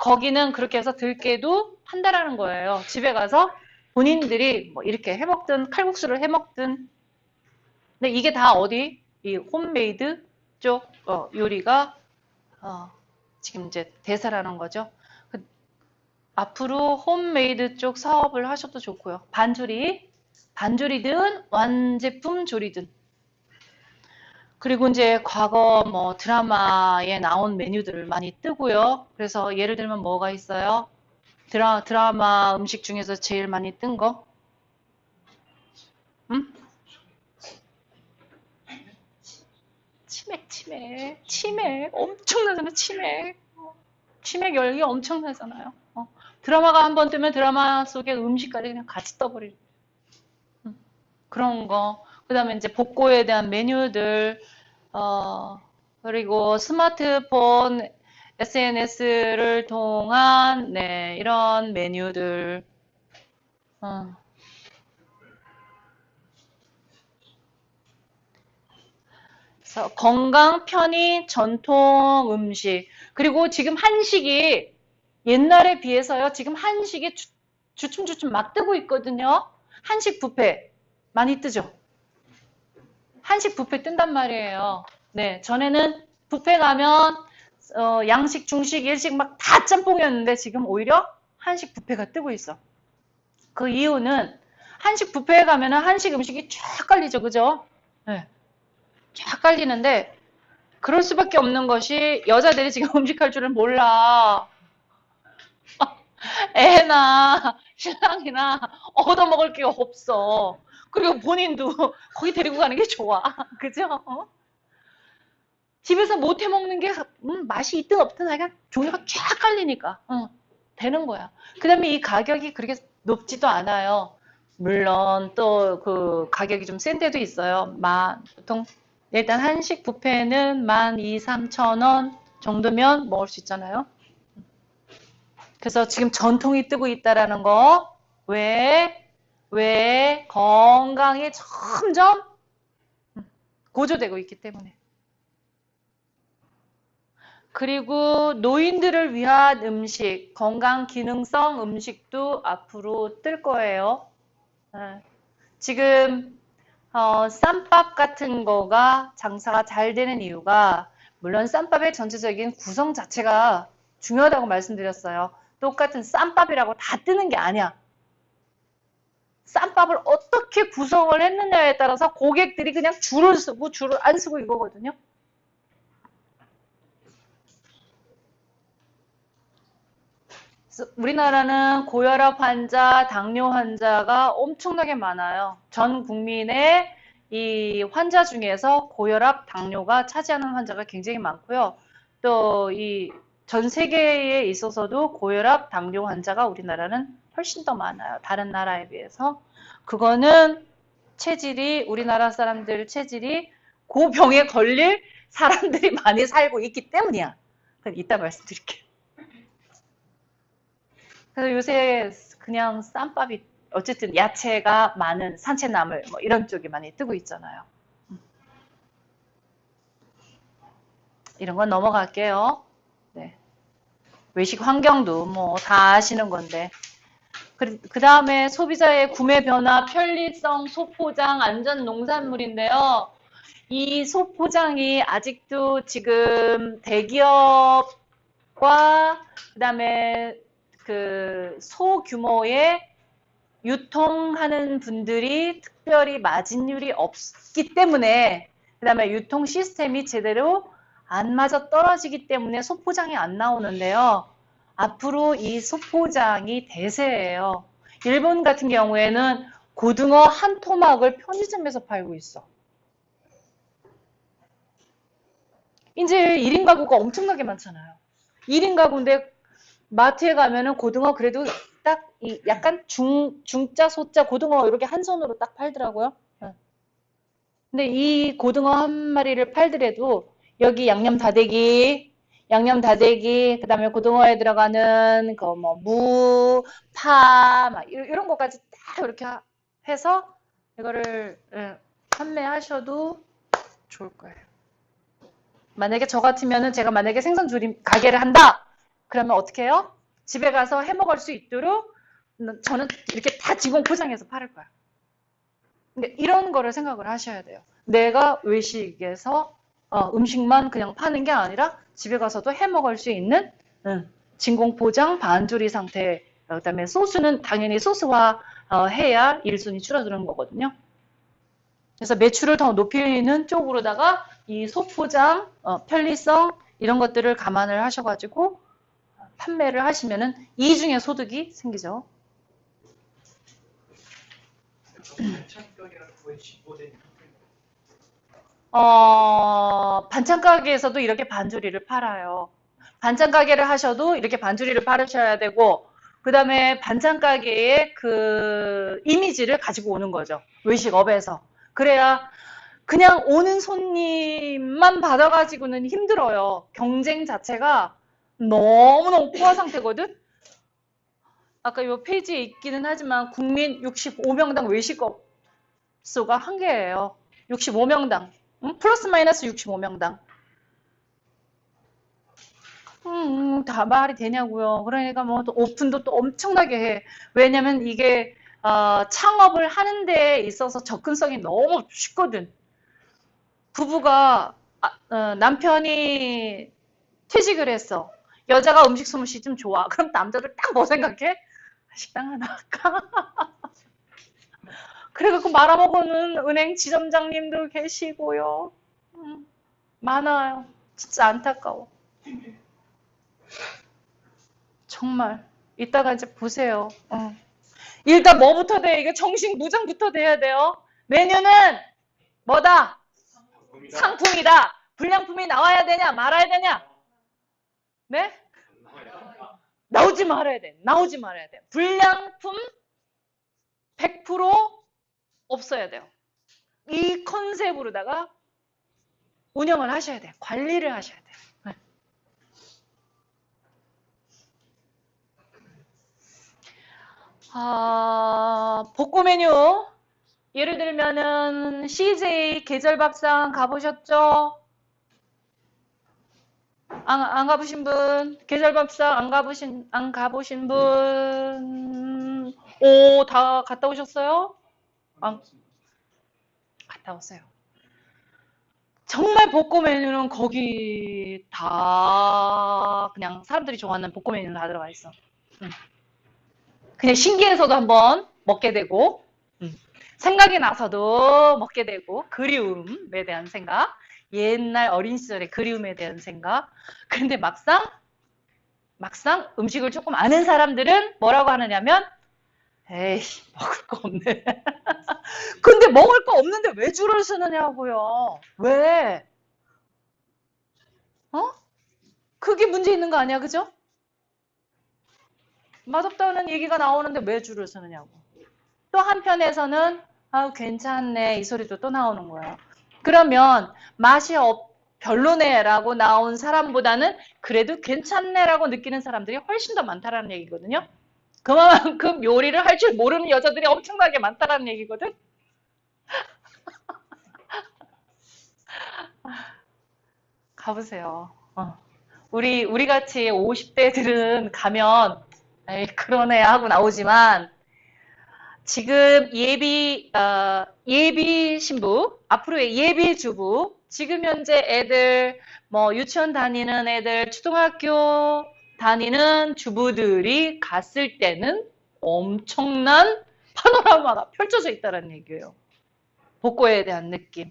거기는 그렇게 해서 들깨도 판다라는 거예요. 집에 가서 본인들이 뭐 이렇게 해먹든 칼국수를 해먹든. 근데 이게 다 어디? 이 홈메이드 쪽 요리가 지금 이제 대세라는 거죠. 앞으로 홈메이드 쪽 사업을 하셔도 좋고요. 반조리든 완제품 조리든. 그리고 이제 과거 뭐 드라마에 나온 메뉴들을 많이 뜨고요. 그래서 예를 들면 뭐가 있어요? 드라마 음식 중에서 제일 많이 뜬 거? 치맥. 엄청나잖아, 치맥. 치맥 열기 엄청나잖아요. 드라마가 한번 뜨면 드라마 속에 음식까지 그냥 같이 떠버리는 그런 거. 그 다음에 이제 복고에 대한 메뉴들, 그리고 스마트폰, SNS를 통한, 이런 메뉴들. 그래서 건강, 편의, 전통 음식. 그리고 지금 한식이 옛날에 비해서요, 지금 한식이 주춤주춤 막 뜨고 있거든요. 한식 뷔페. 많이 뜨죠? 한식 뷔페 뜬단 말이에요. 네, 전에는 뷔페 가면 양식, 중식, 일식 막 다 짬뽕이었는데 지금 오히려 한식 뷔페가 뜨고 있어. 그 이유는 한식 뷔페에 가면은 한식 음식이 쫙 깔리죠, 그죠? 네, 쫙 깔리는데 그럴 수밖에 없는 것이 여자들이 지금 음식할 줄을 몰라. 애나 신랑이나 얻어먹을 게 없어. 그리고 본인도 거기 데리고 가는 게 좋아. 그죠? 집에서 못 해먹는 게 맛이 있든 없든 하여간 종류가 쫙 깔리니까 되는 거야. 그 다음에 이 가격이 그렇게 높지도 않아요. 물론 또 그 가격이 좀 센 데도 있어요. 보통 일단 한식 뷔페는 12,000~13,000원 정도면 먹을 수 있잖아요. 그래서 지금 전통이 뜨고 있다라는 거. 왜 건강이 점점 고조되고 있기 때문에. 그리고 노인들을 위한 음식, 건강 기능성 음식도 앞으로 뜰 거예요. 지금 쌈밥 같은 거가 장사가 잘 되는 이유가 물론 쌈밥의 전체적인 구성 자체가 중요하다고 말씀드렸어요. 똑같은 쌈밥이라고 다 뜨는 게 아니야. 쌈밥을 어떻게 구성을 했느냐에 따라서 고객들이 그냥 줄을 쓰고 줄을 안 쓰고 이거거든요. 그래서 우리나라는 고혈압 환자, 당뇨 환자가 엄청나게 많아요. 전 국민의 이 환자 중에서 고혈압, 당뇨가 차지하는 환자가 굉장히 많고요. 또 이 전 세계에 있어서도 고혈압, 당뇨 환자가 우리나라는 훨씬 더 많아요. 다른 나라에 비해서. 그거는 우리나라 사람들 체질이 그 병에 걸릴 사람들이 많이 살고 있기 때문이야. 이따 말씀드릴게요. 그래서 요새 그냥 쌈밥이 어쨌든 야채가 많은 산채나물 뭐 이런 쪽이 많이 뜨고 있잖아요. 이런 건 넘어갈게요. 네. 외식 환경도 뭐 다 아시는 건데. 그 다음에 소비자의 구매 변화, 편리성, 소포장, 안전 농산물인데요. 이 소포장이 아직도 지금 대기업과 그다음에 그 소규모의 유통하는 분들이 특별히 마진율이 없기 때문에 그다음에 유통 시스템이 제대로 안 맞아 떨어지기 때문에 소포장이 안 나오는데요. 앞으로 이 소포장이 대세예요. 일본 같은 경우에는 고등어 한 토막을 편의점에서 팔고 있어. 이제 1인 가구가 엄청나게 많잖아요. 1인 가구인데 마트에 가면은 고등어 그래도 딱 이 약간 중자, 소자 고등어 이렇게 한 손으로 딱 팔더라고요. 근데 이 고등어 한 마리를 팔더라도 여기 양념 다대기, 그 다음에 고등어에 들어가는 그 뭐 무, 파, 막 이런 것까지 딱 이렇게 해서 이거를 판매하셔도 좋을 거예요. 만약에 저 같으면은 제가 만약에 생선조림 가게를 한다! 그러면 어떻게 해요? 집에 가서 해 먹을 수 있도록 저는 이렇게 다 진공 포장해서 팔을 거야. 근데 이런 거를 생각을 하셔야 돼요. 내가 외식에서 음식만 그냥 파는 게 아니라 집에 가서도 해 먹을 수 있는 진공 포장 반조리 상태. 그다음에 소스는 당연히 소스화 해야 일손이 줄어드는 거거든요. 그래서 매출을 더 높이는 쪽으로다가 이 소포장, 편리성 이런 것들을 감안을 하셔가지고 판매를 하시면은 이중의 소득이 생기죠. 반찬 가게라는 거에 진보된 반찬 가게에서도 이렇게 반조리를 팔아요. 반찬 가게를 하셔도 이렇게 반조리를 팔으셔야 되고, 그 다음에 반찬 가게의 그 이미지를 가지고 오는 거죠. 외식업에서. 그래야 그냥 오는 손님만 받아가지고는 힘들어요. 경쟁 자체가 너무너무 포화 상태거든? 아까 이 페이지에 있기는 하지만 국민 65명당 외식업 수가 한계예요. 65명당. 플러스 마이너스 65명당. 다 말이 되냐고요. 그러니까 뭐 또 오픈도 또 엄청나게 해. 왜냐면 이게 창업을 하는 데 있어서 접근성이 너무 쉽거든. 부부가 남편이 퇴직을 했어. 여자가 음식 솜씨 좀 좋아. 그럼 남자들 딱 뭐 생각해? 식당 하나 할까? 그래갖고 말아먹는 은행 지점장님도 계시고요. 많아요. 진짜 안타까워. 정말. 이따가 이제 보세요. 일단 뭐부터 돼? 이게 정식 무장부터 돼야 돼요. 메뉴는 뭐다? 상품이다. 불량품이 나와야 되냐? 말아야 되냐? 네? 나오지 말아야 돼. 나오지 말아야 돼. 불량품 100% 없어야 돼요. 이 컨셉으로다가 운영을 하셔야 돼요. 관리를 하셔야 돼요. 네. 복고 메뉴. 예를 들면은 CJ 계절밥상 가보셨죠? 안 가보신 분? 계절밥상 안 가보신 분? 오, 다 갔다 오셨어요? 갔다 오세요. 정말 복고 메뉴는 거기 다 그냥 사람들이 좋아하는 복고 메뉴는 다 들어가 있어. 그냥 신기해서도 한번 먹게 되고 생각이 나서도 먹게 되고 그리움에 대한 생각, 옛날 어린 시절의 그리움에 대한 생각. 그런데 막상 음식을 조금 아는 사람들은 뭐라고 하느냐면 에이, 먹을 거 없네. 근데 먹을 거 없는데 왜 줄을 서느냐고요. 왜? 그게 문제 있는 거 아니야, 그죠? 맛없다는 얘기가 나오는데 왜 줄을 서느냐고. 또 한편에서는 괜찮네 이 소리도 또 나오는 거예요. 그러면 맛이 별로네라고 나온 사람보다는 그래도 괜찮네라고 느끼는 사람들이 훨씬 더 많다라는 얘기거든요. 그만큼 요리를 할 줄 모르는 여자들이 엄청나게 많다라는 얘기거든. 가보세요. 우리 같이 50대들은 가면, 에이, 그러네 하고 나오지만, 지금 예비 신부, 앞으로의 예비 주부, 지금 현재 애들, 뭐, 유치원 다니는 애들, 초등학교 다니는 주부들이 갔을 때는 엄청난 파노라마가 펼쳐져 있다는 얘기예요. 복고에 대한 느낌.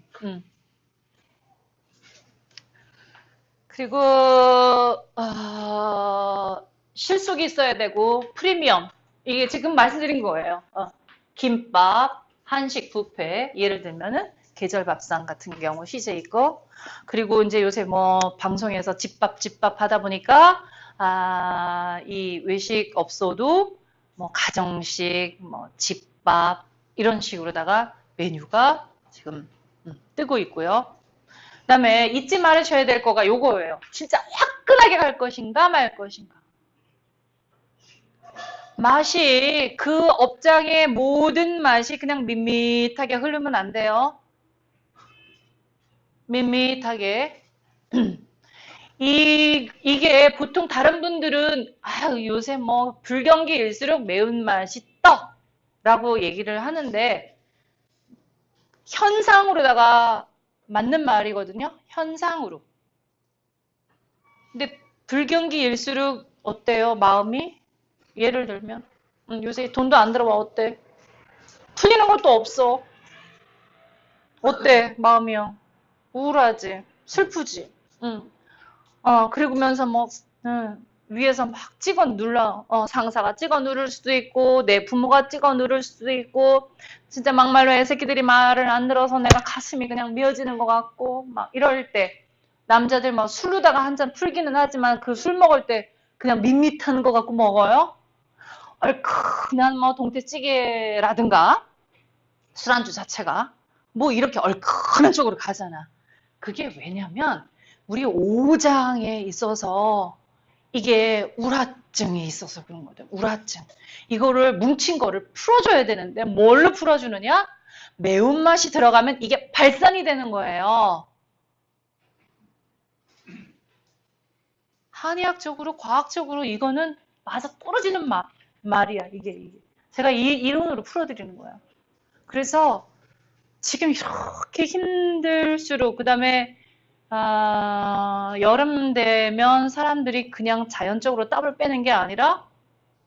그리고 실속이 있어야 되고 프리미엄. 이게 지금 말씀드린 거예요. 김밥, 한식 뷔페, 예를 들면은 계절 밥상 같은 경우 CJ 거. 그리고 이제 요새 뭐 방송에서 집밥 하다 보니까 이 외식 업소도 뭐 가정식, 뭐 집밥 이런 식으로다가 메뉴가 지금 뜨고 있고요. 그다음에 잊지 말으셔야 될 거가 요거예요. 진짜 화끈하게 갈 것인가 말 것인가. 맛이 그 업장의 모든 맛이 그냥 밋밋하게 흐르면 안 돼요. 밋밋하게. 이게 보통 다른 분들은 요새 뭐 불경기일수록 매운맛이 떠라고 얘기를 하는데 현상으로다가 맞는 말이거든요. 현상으로. 근데 불경기일수록 어때요? 마음이? 예를 들면 요새 돈도 안 들어와 어때? 풀리는 것도 없어. 어때? 마음이요? 우울하지? 슬프지? 그러면서 뭐 위에서 막 찍어 눌러. 상사가 찍어 누를 수도 있고 내 부모가 찍어 누를 수도 있고 진짜 막말로 애새끼들이 말을 안 들어서 내가 가슴이 그냥 미어지는 것 같고 막 이럴 때 남자들 막 술로다가 한 잔 풀기는 하지만 그 술 먹을 때 그냥 밋밋한 것 같고 먹어요. 얼큰한 뭐 동태찌개라든가 술안주 자체가 뭐 이렇게 얼큰한 쪽으로 가잖아. 그게 왜냐면 우리 오장에 있어서 이게 우라증이 있어서 그런 거든. 우라증. 이거를 뭉친 거를 풀어줘야 되는데 뭘로 풀어주느냐? 매운맛이 들어가면 이게 발산이 되는 거예요. 한의학적으로 과학적으로 이거는 맞아 떨어지는 말이야. 이게. 제가 이론으로 풀어드리는 거야. 그래서 지금 이렇게 힘들수록 그다음에 여름 되면 사람들이 그냥 자연적으로 땀을 빼는 게 아니라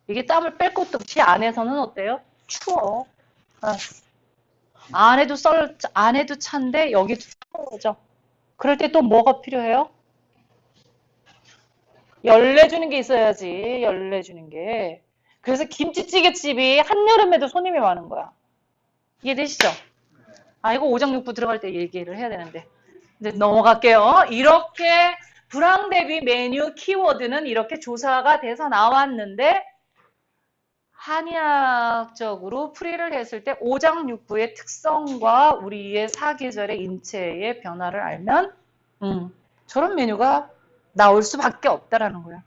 이게 땀을 뺄 것도 없이 안에서는 어때요? 추워. 안에도 찬데 여기도 추워져. 그럴 때 또 뭐가 필요해요? 열내주는 게 있어야지. 열내주는 게. 그래서 김치찌개집이 한여름에도 손님이 많은 거야. 이해되시죠? 이거 오장육부 들어갈 때 얘기를 해야 되는데. 이제 넘어갈게요. 이렇게 불황 대비 메뉴 키워드는 이렇게 조사가 돼서 나왔는데 한의학적으로 풀이를 했을 때 오장육부의 특성과 우리의 사계절의 인체의 변화를 알면 저런 메뉴가 나올 수밖에 없다라는 거야.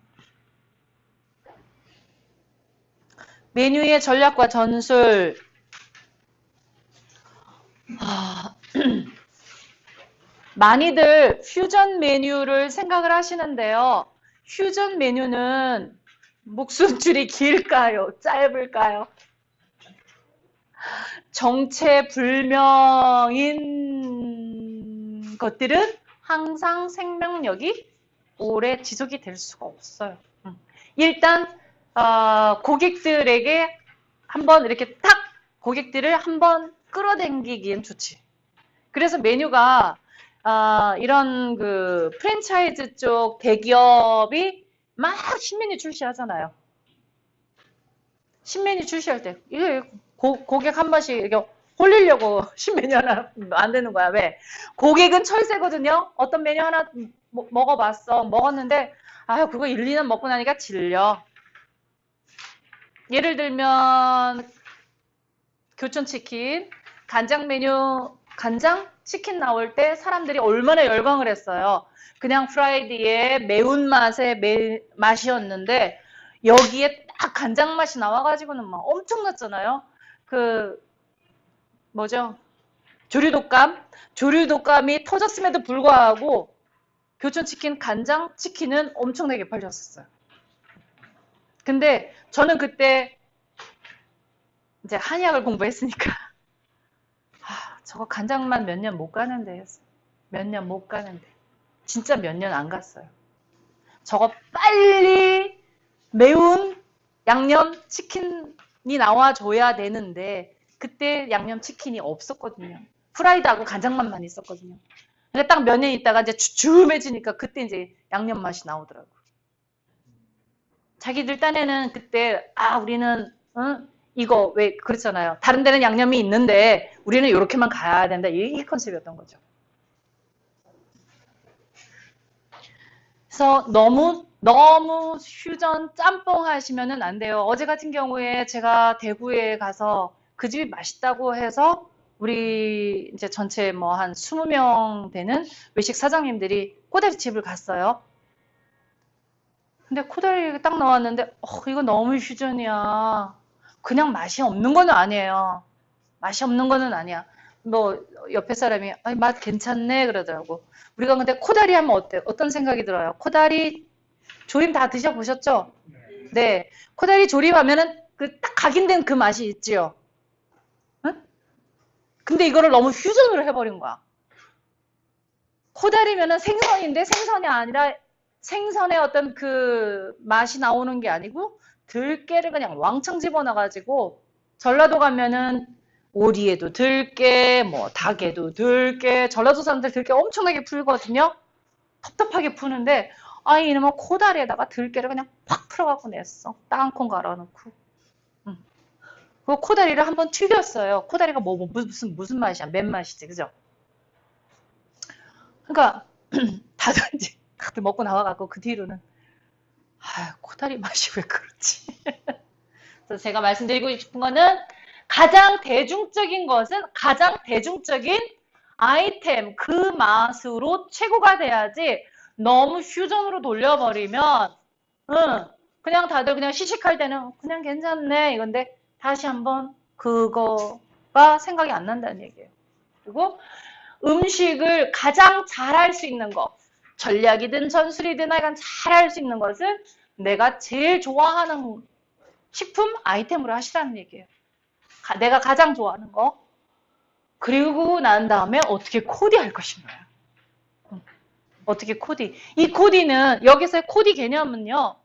메뉴의 전략과 전술. 많이들 퓨전 메뉴를 생각을 하시는데요. 퓨전 메뉴는 목숨줄이 길까요? 짧을까요? 정체불명인 것들은 항상 생명력이 오래 지속이 될 수가 없어요. 일단 고객들에게 한번 이렇게 탁 고객들을 한번 끌어당기기엔 좋지. 그래서 메뉴가 이런 그 프랜차이즈 쪽 대기업이 막 신메뉴 출시하잖아요. 신메뉴 출시할 때 이게 고객 한 번씩 이렇게 홀리려고 신메뉴 하나 만드는 거야. 왜? 고객은 철새거든요. 어떤 메뉴 하나 먹어봤어. 먹었는데 그거 1, 2년 먹고 나니까 질려. 예를 들면 교촌치킨, 간장 메뉴, 간장 치킨 나올 때 사람들이 얼마나 열광을 했어요. 그냥 프라이드의 매운맛의 맛이었는데 여기에 딱 간장 맛이 나와가지고는 막 엄청났잖아요. 조류독감? 조류독감이 터졌음에도 불구하고 교촌치킨, 간장치킨은 엄청나게 팔렸었어요. 근데 저는 그때 이제 한의학을 공부했으니까 저거 간장만 몇 년 못 가는데 몇 년 못 가는데 진짜 몇 년 안 갔어요. 저거 빨리 매운 양념치킨이 나와줘야 되는데 그때 양념치킨이 없었거든요. 프라이드하고 간장만 많이 있었거든요. 근데 딱 몇 년 있다가 이제 주춤해지니까 그때 이제 양념 맛이 나오더라고요. 자기들 딴에는 그때 우리는 이거 왜 그렇잖아요. 다른 데는 양념이 있는데 우리는 이렇게만 가야 된다. 이게 컨셉이었던 거죠. 그래서 너무 휴전 짬뽕 하시면은 안 돼요. 어제 같은 경우에 제가 대구에 가서 그 집이 맛있다고 해서 우리 이제 전체 뭐 한 20명 되는 외식 사장님들이 코다리집을 갔어요. 근데 코다리가 딱 나왔는데 이거 너무 휴전이야. 그냥 맛이 없는 건 아니에요. 맛이 없는 거는 아니야. 뭐 옆에 사람이 맛 괜찮네 그러더라고. 우리가 근데 코다리 하면 어때? 어떤 생각이 들어요? 코다리 조림 다 드셔보셨죠? 네. 코다리 조림하면은 그 딱 각인된 그 맛이 있지요. 응? 근데 이거를 너무 휴전으로 해버린 거야. 코다리면은 생선인데 생선이 아니라 생선의 어떤 그 맛이 나오는 게 아니고 들깨를 그냥 왕창 집어넣어가지고 전라도 가면은 오리에도 들깨, 뭐 닭에도 들깨, 전라도 사람들 들깨 엄청나게 풀거든요. 텁텁하게 푸는데 이놈은 코다리에다가 들깨를 그냥 팍 풀어갖고 냈어. 땅콩 갈아넣고. 그 코다리를 한번 튀겼어요. 코다리가 무슨 맛이야? 맨맛이지, 그죠? 그러니까 다들 이제 다들 먹고 나와갖고 그 뒤로는 코다리 맛이 왜 그렇지? 그래서 제가 말씀드리고 싶은 거는 가장 대중적인 것은 가장 대중적인 아이템 그 맛으로 최고가 돼야지 너무 퓨전으로 돌려버리면 그냥 다들 그냥 시식할 때는 그냥 괜찮네 이건데 다시 한번 그거가 생각이 안 난다는 얘기예요. 그리고 음식을 가장 잘할 수 있는 거 전략이든 전술이든 하여간 잘할 수 있는 것은 내가 제일 좋아하는 식품 아이템으로 하시라는 얘기예요. 내가 가장 좋아하는 거. 그리고 난 다음에 어떻게 코디할 것인가요? 어떻게 코디. 이 코디는 여기서의 코디 개념은요.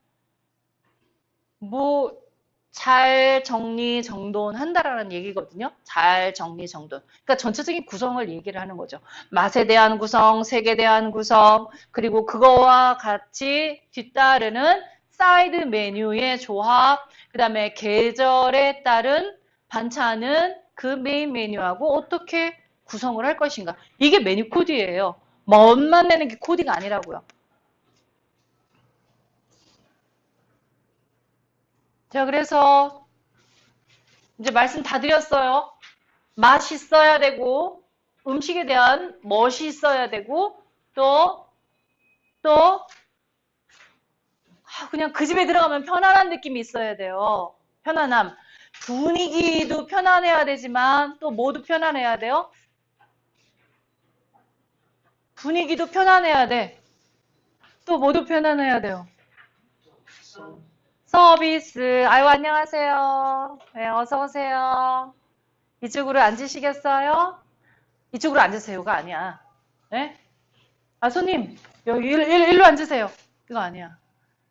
뭐 잘 정리정돈한다라는 얘기거든요. 잘 정리정돈. 그러니까 전체적인 구성을 얘기를 하는 거죠. 맛에 대한 구성, 색에 대한 구성, 그리고 그거와 같이 뒤따르는 사이드 메뉴의 조합, 그 다음에 계절에 따른 반찬은 그 메인 메뉴하고 어떻게 구성을 할 것인가. 이게 메뉴 코디예요. 멋만 내는 게 코디가 아니라고요. 자, 그래서 이제 말씀 다 드렸어요. 맛이 있어야 되고 음식에 대한 멋이 있어야 되고 또 그냥 그 집에 들어가면 편안한 느낌이 있어야 돼요. 편안함. 분위기도 편안해야 되지만 또 모두 편안해야 돼요. 분위기도 편안해야 돼. 또 모두 편안해야 돼요. 서비스. 아유, 안녕하세요. 네, 어서오세요. 이쪽으로 앉으시겠어요? 이쪽으로 앉으세요가 아니야. 네? 손님, 여기 일로 앉으세요. 이거 아니야.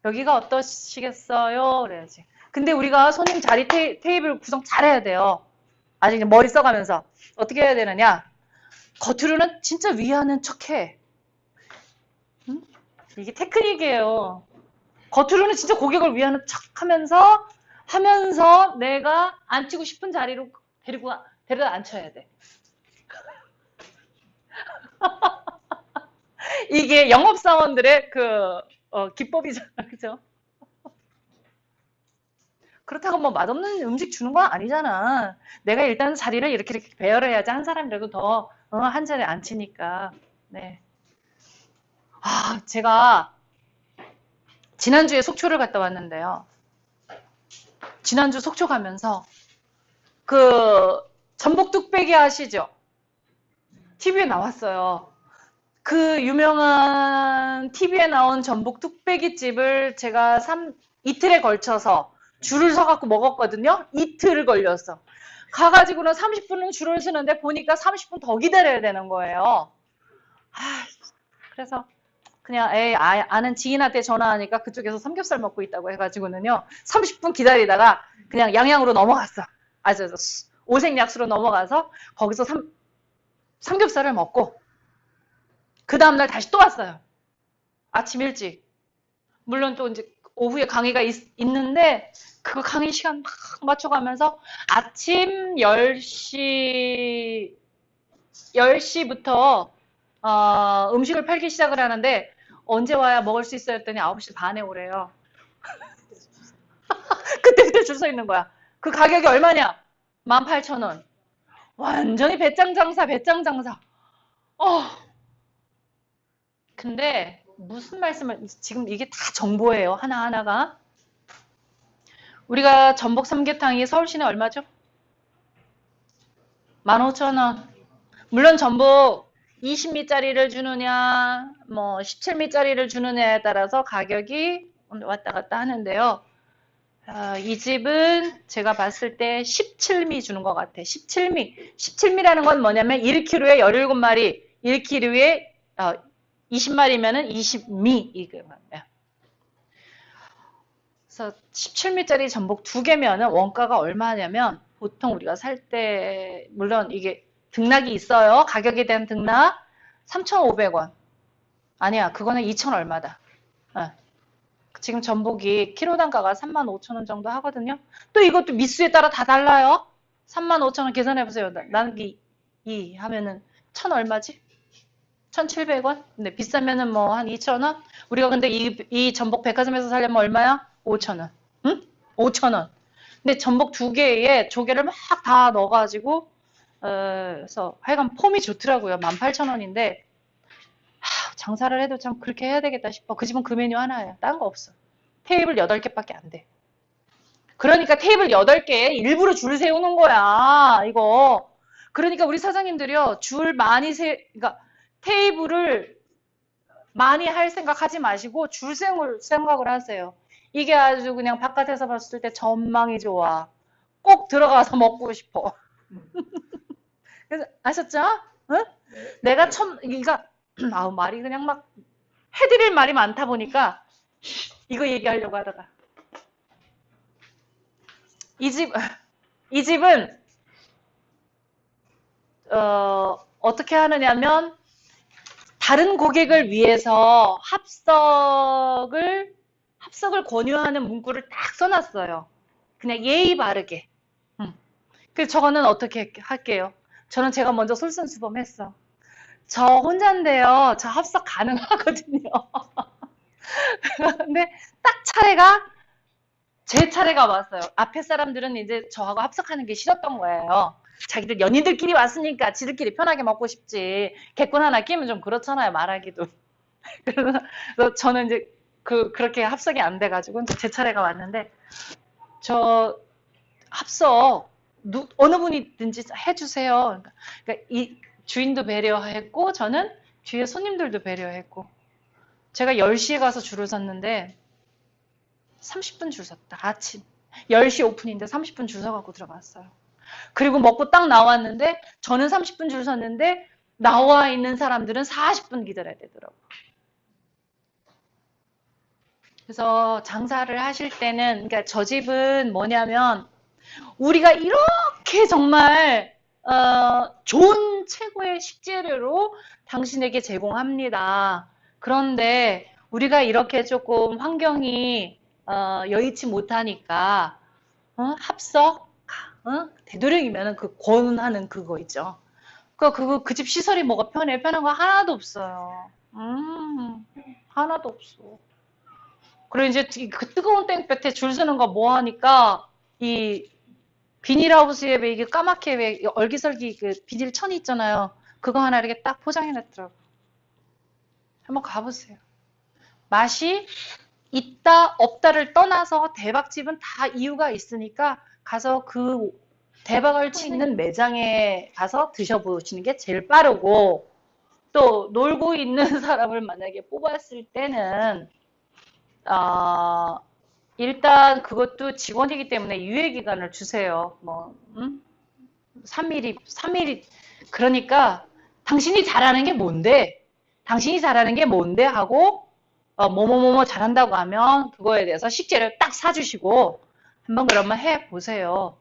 여기가 어떠시겠어요? 그래야지. 근데 우리가 손님 자리 테이블 구성 잘해야 돼요. 아직 머리 써가면서. 어떻게 해야 되느냐? 겉으로는 진짜 위하는 척해. 응? 이게 테크닉이에요. 겉으로는 진짜 고객을 위하는 척 하면서 내가 앉히고 싶은 자리로 데려다 앉혀야 돼. 이게 영업사원들의 기법이잖아. 그죠? 그렇다고 뭐 맛없는 음식 주는 건 아니잖아. 내가 일단 자리를 이렇게 배열해야지 한 사람이라도 더 한 자리에 앉히니까. 네. 제가 지난주에 속초를 갔다 왔는데요. 지난주 속초 가면서 전복 뚝배기 아시죠? TV에 나왔어요. 그 유명한 TV에 나온 전복 뚝배기집을 제가 이틀에 걸쳐서 줄을 서갖고 먹었거든요. 이틀 걸렸어. 가가지고는 30분은 줄을 서는데 보니까 30분 더 기다려야 되는 거예요. 그래서 그냥 아는 지인한테 전화하니까 그쪽에서 삼겹살 먹고 있다고 해가지고는요. 30분 기다리다가 그냥 양양으로 넘어갔어. 오색약수로 넘어가서 거기서 삼겹살을 먹고 그 다음날 다시 또 왔어요. 아침 일찍. 물론 또 이제 오후에 강의가 있는데 그 강의 시간 막 맞춰가면서 아침 10시부터 음식을 팔기 시작을 하는데 언제 와야 먹을 수 있어요 했더니 9시 반에 오래요. 그때부터 줄 서 있는 거야. 그 가격이 얼마냐? 18,000원. 완전히 배짱 장사. 근데 무슨 말씀을 지금 이게 다 정보예요. 하나하나가. 우리가 전복 삼계탕이 서울 시내 얼마죠? 15,000원. 물론 전복 20미짜리를 주느냐, 뭐 17미짜리를 주느냐에 따라서 가격이 왔다 갔다 하는데요. 이 집은 제가 봤을 때 17미 주는 것 같아. 17미. 17미라는 건 뭐냐면 1kg에 17마리, 1kg에 20마리면은 20미 이거 말이야. 그래서 17미짜리 전복 2개면은 원가가 얼마냐면 보통 우리가 살 때 물론 이게 등락이 있어요. 가격에 대한 등락 3,500원. 아니야, 그거는 2,000 얼마다. 지금 전복이 키로 단가가 35,000원 정도 하거든요. 또 이것도 미수에 따라 다 달라요. 35,000원 계산해보세요. 나누기 2 하면은 1,000 얼마지? 1,700원? 근데 비싸면은 뭐 한 2,000원? 우리가 근데 이 전복 백화점에서 사려면 얼마야? 5,000원. 응? 5,000원. 근데 전복 2개에 조개를 막 다 넣어가지고, 그래서 하여간 폼이 좋더라고요. 18,000원인데, 장사를 해도 참 그렇게 해야 되겠다 싶어. 그 집은 그 메뉴 하나예요. 딴 거 없어. 테이블 8개밖에 안 돼. 그러니까 테이블 8개에 일부러 줄 세우는 거야. 이거. 그러니까 우리 사장님들이요. 줄 많이 그러니까 테이블을 많이 할 생각 하지 마시고 줄 세울 생각을 하세요. 이게 아주 그냥 바깥에서 봤을 때 전망이 좋아. 꼭 들어가서 먹고 싶어. 그래서 아셨죠? 응? 내가 그러니까 말이 그냥 막 해드릴 말이 많다 보니까 이거 얘기하려고 하다가 이 집은 어떻게 하느냐면 다른 고객을 위해서 합석을 권유하는 문구를 딱 써놨어요. 그냥 예의 바르게. 그래서 저거는 어떻게 할게요? 저는 제가 먼저 솔선수범했어. 저 혼자인데요. 저 합석 가능하거든요. 근데 딱 제 차례가 왔어요. 앞에 사람들은 이제 저하고 합석하는 게 싫었던 거예요. 자기들 연인들끼리 왔으니까 지들끼리 편하게 먹고 싶지. 객군 하나 끼면 좀 그렇잖아요. 말하기도. 그래서 저는 이제 그렇게 합석이 안 돼가지고 제 차례가 왔는데 저 합석 어느 분이든지 해주세요. 그러니까 이 주인도 배려했고 저는 뒤에 손님들도 배려했고 제가 10시에 가서 줄을 섰는데 30분 줄 섰다. 아침 10시 오픈인데 30분 줄 서갖고 들어갔어요. 그리고 먹고 딱 나왔는데 저는 30분 줄 섰는데 나와 있는 사람들은 40분 기다려야 되더라고요. 그래서 장사를 하실 때는 그러니까 저 집은 뭐냐면 우리가 이렇게 정말 좋은 최고의 식재료로 당신에게 제공합니다. 그런데 우리가 이렇게 조금 환경이 여의치 못하니까 합석 되도록이면 그 권하는 그거 있죠. 그 집 시설이 뭐가 편한 거 하나도 없어요. 하나도 없어. 그리고 이제 그 뜨거운 땡볕에 줄 서는 거 뭐 하니까 이 비닐하우스에 왜 이게 까맣게 왜 얼기설기 그 비닐 천이 있잖아요. 그거 하나 이렇게 딱 포장해놨더라고. 한번 가보세요. 맛이 있다 없다를 떠나서 대박집은 다 이유가 있으니까 가서 그 대박을 치는 매장에 가서 드셔보시는 게 제일 빠르고 또 놀고 있는 사람을 만약에 뽑았을 때는 일단 그것도 직원이기 때문에 유예 기간을 주세요. 뭐 3일이 그러니까 당신이 잘하는 게 뭔데? 당신이 잘하는 게 뭔데? 하고 뭐뭐뭐뭐 잘한다고 하면 그거에 대해서 식재를 딱 사주시고 한번 그러면 해보세요.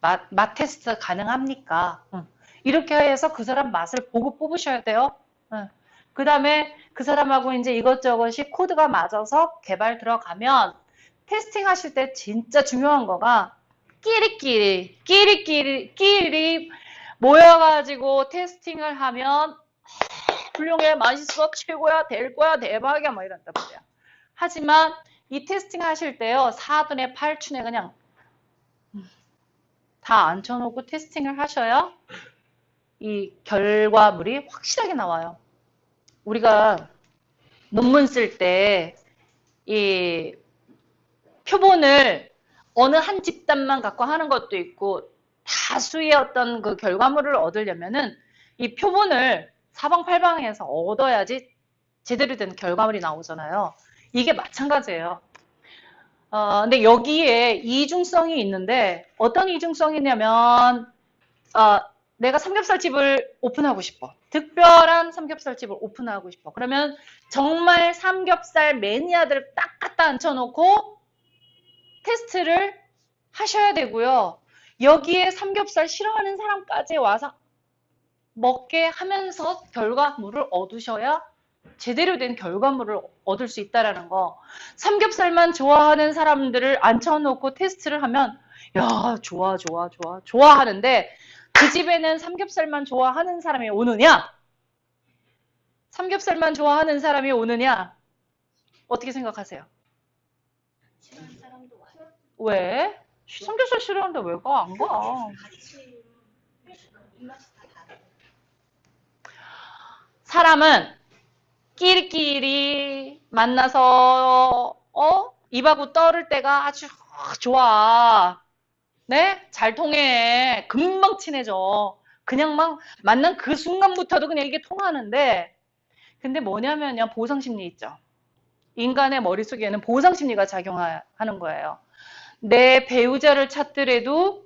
맛 테스트 가능합니까? 이렇게 해서 그 사람 맛을 보고 뽑으셔야 돼요. 그 다음에 그 사람하고 이제 이것저것이 코드가 맞아서 개발 들어가면 테스팅 하실 때 진짜 중요한 거가 끼리 모여가지고 테스팅을 하면 훌륭해, 맛있어, 최고야, 될 거야, 대박이야, 막 이런단 말이야. 하지만 이 테스팅 하실 때요, 4분의 8춘에 그냥 다 앉혀놓고 테스팅을 하셔야 이 결과물이 확실하게 나와요. 우리가 논문 쓸 때 이 표본을 어느 한 집단만 갖고 하는 것도 있고 다수의 어떤 그 결과물을 얻으려면은 이 표본을 사방팔방에서 얻어야지 제대로 된 결과물이 나오잖아요. 이게 마찬가지예요. 근데 여기에 이중성이 있는데 어떤 이중성이냐면 내가 삼겹살집을 오픈하고 싶어. 특별한 삼겹살집을 오픈하고 싶어. 그러면 정말 삼겹살 매니아들을 딱 갖다 앉혀놓고 테스트를 하셔야 되고요. 여기에 삼겹살 싫어하는 사람까지 와서 먹게 하면서 결과물을 얻으셔야 제대로 된 결과물을 얻을 수 있다는 거. 삼겹살만 좋아하는 사람들을 앉혀놓고 테스트를 하면 야, 좋아하는데 그 집에는 삼겹살만 좋아하는 사람이 오느냐? 삼겹살만 좋아하는 사람이 오느냐? 어떻게 생각하세요? 싫어하는 사람도 와요. 왜? 삼겹살 싫어하는데 왜 가? 안 가. 같이 입맛이 다 다르고. 사람은 끼리끼리 만나서 입하고 떠를 때가 아주 좋아. 네? 잘 통해. 금방 친해져. 그냥 막 만난 그 순간부터도 그냥 이게 통하는데 근데 뭐냐면요. 보상심리 있죠. 인간의 머릿속에는 보상심리가 작용하는 거예요. 내 배우자를 찾더라도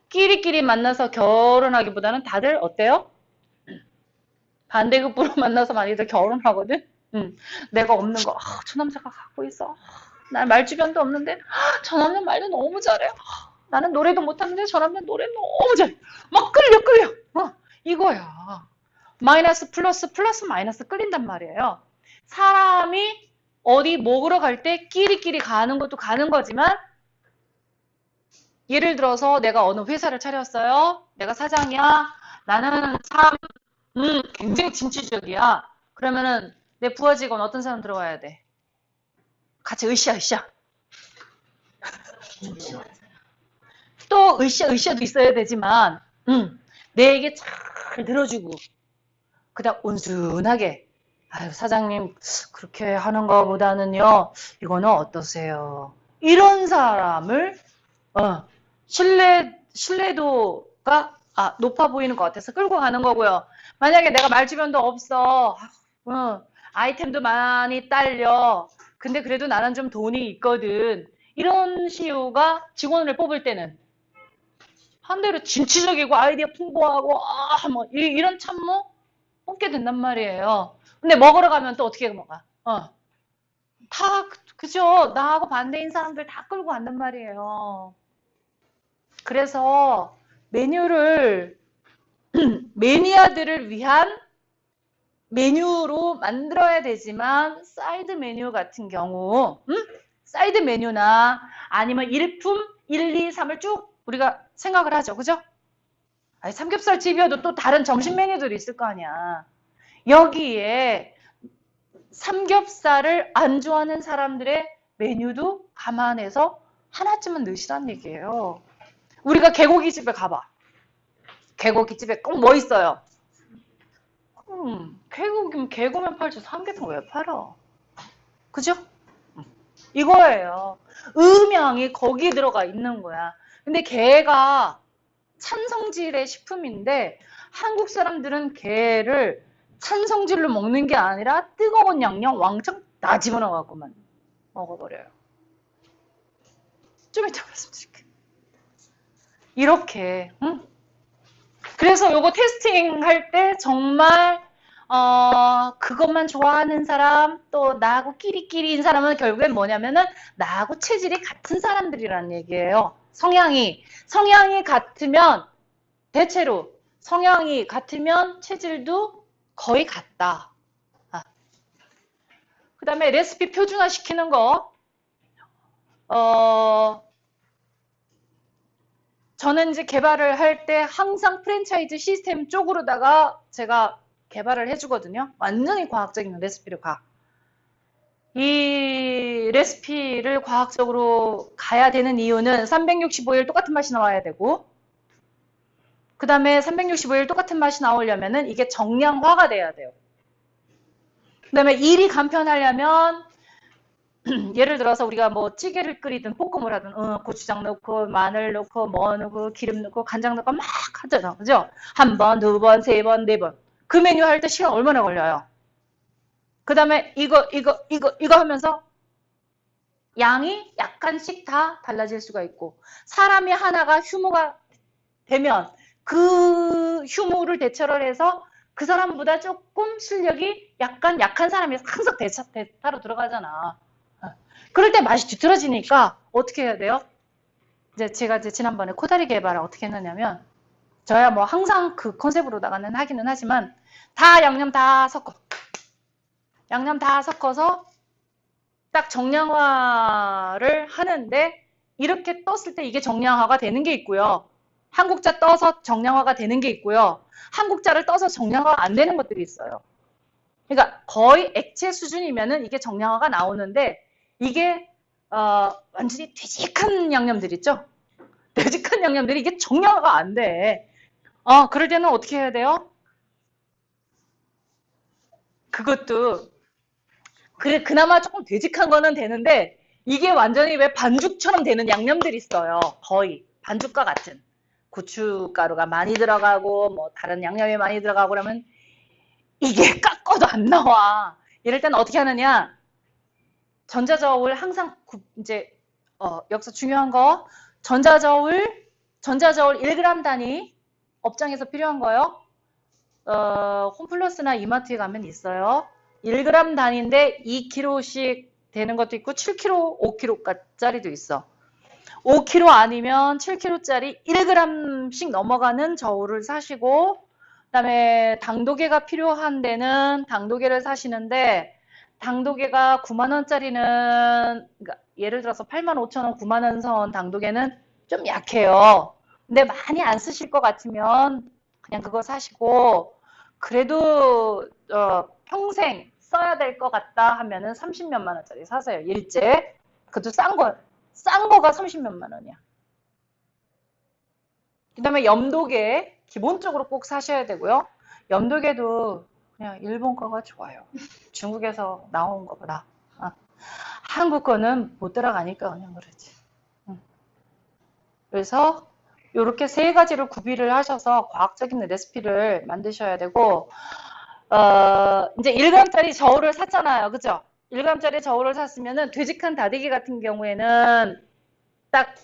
끼리끼리 만나서 결혼하기보다는 다들 어때요? 반대급부로 만나서 많이들 결혼하거든? 내가 없는 거, 저 남자가 갖고 있어. 난 말주변도 없는데, 저 남자 말도 너무 잘해. 나는 노래도 못하는데 저 남자 노래 너무 잘해. 막 끌려. 이거야. 마이너스 플러스 마이너스 끌린단 말이에요. 사람이 어디 먹으러 갈 때 끼리끼리 가는 것도 가는 거지만 예를 들어서 내가 어느 회사를 차렸어요. 내가 사장이야. 나는 참 굉장히 진취적이야. 그러면은 내 부하 직원 어떤 사람 들어가야 돼? 같이 으쌰. 또 으쌰도 있어야 되지만 내 얘기 잘 들어주고 그다음 온순하게 아유 사장님 그렇게 하는 것보다는요 이거는 어떠세요? 이런 사람을 신뢰도가 높아 보이는 것 같아서 끌고 가는 거고요. 만약에 내가 말주변도 없어. 아이템도 많이 딸려. 근데 그래도 나는 좀 돈이 있거든. 이런 CEO가 직원을 뽑을 때는 한대로 진취적이고 아이디어 풍부하고 뭐 이런 참모 뽑게 된단 말이에요. 근데 먹으러 가면 또 어떻게 먹어? 다 그죠? 나하고 반대인 사람들 다 끌고 간단 말이에요. 그래서 메뉴를 매니아들을 위한 메뉴로 만들어야 되지만 사이드 메뉴 같은 경우 사이드 메뉴나 아니면 일품 1, 2, 3을 쭉 우리가 생각을 하죠. 그죠? 아니, 삼겹살 집이어도 또 다른 점심 메뉴들이 있을 거 아니야. 여기에 삼겹살을 안 좋아하는 사람들의 메뉴도 감안해서 하나쯤은 넣으시란 얘기예요. 우리가 개고기집에 가봐. 개고기집에 꼭 뭐 있어요? 개고기면 개고면 팔지 삼계탕 왜 팔아? 그죠? 이거예요. 음양이 거기 들어가 있는 거야. 근데 게가 찬성질의 식품인데 한국 사람들은 게를 찬성질로 먹는 게 아니라 뜨거운 양념 왕창 다 집어넣어갖고만 먹어버려요. 좀 이따 말씀드릴게요. 이렇게, 응? 그래서 요거 테스팅 할 때 정말 그것만 좋아하는 사람, 또 나하고 끼리끼리인 사람은 결국엔 뭐냐면은 나하고 체질이 같은 사람들이라는 얘기예요. 성향이 같으면 대체로 성향이 같으면 체질도 거의 같다. 그 다음에 레시피 표준화 시키는 거. 저는 이제 개발을 할 때 항상 프랜차이즈 시스템 쪽으로다가 제가 개발을 해주거든요. 완전히 과학적인 레시피를 이 레시피를 과학적으로 가야 되는 이유는 365일 똑같은 맛이 나와야 되고, 그 다음에 365일 똑같은 맛이 나오려면은 이게 정량화가 돼야 돼요. 그 다음에 일이 간편하려면 예를 들어서 우리가 뭐 찌개를 끓이든 볶음을 하든 고추장 넣고 마늘 넣고 뭐 넣고 기름 넣고 간장 넣고 막 하잖아. 그죠? 한 번, 두 번, 세 번, 네 번. 그 메뉴 할 때 시간 얼마나 걸려요? 그 다음에 이거 하면서 양이 약간씩 다 달라질 수가 있고, 사람이 하나가 휴무가 되면 그 휴무를 대처를 해서 그 사람보다 조금 실력이 약간 약한 사람이 항상 대타로 들어가잖아. 그럴 때 맛이 뒤틀어지니까 어떻게 해야 돼요? 이제 제가 지난번에 코다리 개발을 어떻게 했느냐면, 저야 뭐 항상 그 컨셉으로 하기는 하지만 다 양념 다 섞어. 양념 다 섞어서 딱 정량화를 하는데, 이렇게 떴을 때 이게 정량화가 되는 게 있고요. 한국자 떠서 정량화가 되는 게 있고요. 한국자를 떠서 정량화가 안 되는 것들이 있어요. 그러니까 거의 액체 수준이면은 이게 정량화가 나오는데, 이게 완전히 되직한 양념들 있죠? 되직한 양념들이 이게 정량화가 안 돼. 그럴 때는 어떻게 해야 돼요? 그것도 그래, 그나마 조금 되직한 거는 되는데, 이게 완전히 왜 반죽처럼 되는 양념들이 있어요. 거의 반죽과 같은. 고춧가루가 많이 들어가고 뭐 다른 양념이 많이 들어가고 그러면 이게 깎아도 안 나와. 이럴 때는 어떻게 하느냐? 전자저울 항상 이제 여기서 중요한 거, 전자저울 1g 단위 업장에서 필요한 거요. 홈플러스나 이마트에 가면 있어요. 1g 단위인데 2kg씩 되는 것도 있고 7kg, 5kg짜리도 있어. 5kg 아니면 7kg짜리 1g씩 넘어가는 저울을 사시고, 그다음에 당도계가 필요한 데는 당도계를 사시는데, 당도계가 90,000원짜리는, 그러니까 예를 들어서 85,000원, 90,000원 선 당도계는 좀 약해요. 근데 많이 안 쓰실 것 같으면 그냥 그거 사시고, 그래도 평생 써야 될 것 같다 하면은 30몇만 원짜리 사세요. 일제. 그것도 싼 거가 30몇만 원이야. 그 다음에 염도계 기본적으로 꼭 사셔야 되고요. 염도계도 그냥 일본 거가 좋아요. 중국에서 나온 거보다. 한국 거는 못 따라가니까 그냥 그러지. 그래서 이렇게 세 가지를 구비를 하셔서 과학적인 레시피를 만드셔야 되고, 이제 1g짜리 저울을 샀잖아요. 그죠? 1g짜리 저울을 샀으면은 되직한 다대기 같은 경우에는 딱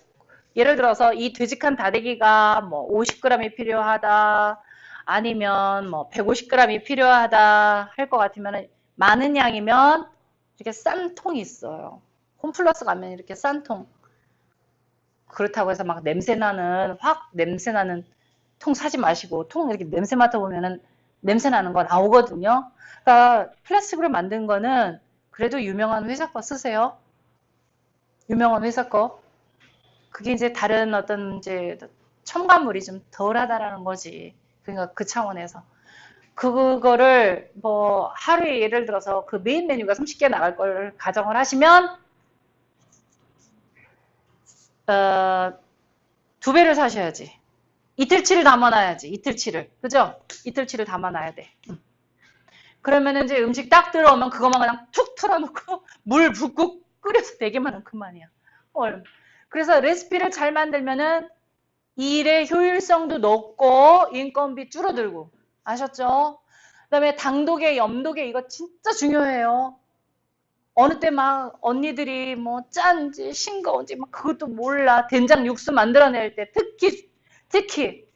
예를 들어서 이 되직한 다대기가 뭐 50g이 필요하다, 아니면 뭐 150g이 필요하다 할 것 같으면, 많은 양이면 이렇게 싼 통이 있어요. 홈플러스 가면 이렇게 싼 통. 그렇다고 해서 막 확 냄새나는 통 사지 마시고, 통 이렇게 냄새 맡아보면은 냄새나는 거 나오거든요. 그러니까 플라스틱으로 만든 거는 그래도 유명한 회사 거 쓰세요. 유명한 회사 거. 그게 이제 다른 어떤 이제 첨가물이 좀 덜하다라는 거지. 그러니까 그 차원에서. 그거를 뭐 하루에 예를 들어서 그 메인 메뉴가 30개 나갈 걸 가정을 하시면, 2배를 사셔야지. 이틀치를 담아놔야지. 이틀치를. 그죠? 이틀치를 담아놔야 돼. 그러면 이제 음식 딱 들어오면 그것만 그냥 툭 털어놓고 물 붓고 끓여서 되게만 하면 그만이야. 그래서 레시피를 잘 만들면은 일의 효율성도 높고 인건비 줄어들고. 아셨죠? 그다음에 당독에 염독에 이거 진짜 중요해요. 어느 때 막 언니들이 뭐 짠지 싱거운지 막 그것도 몰라. 된장 육수 만들어낼 때 특히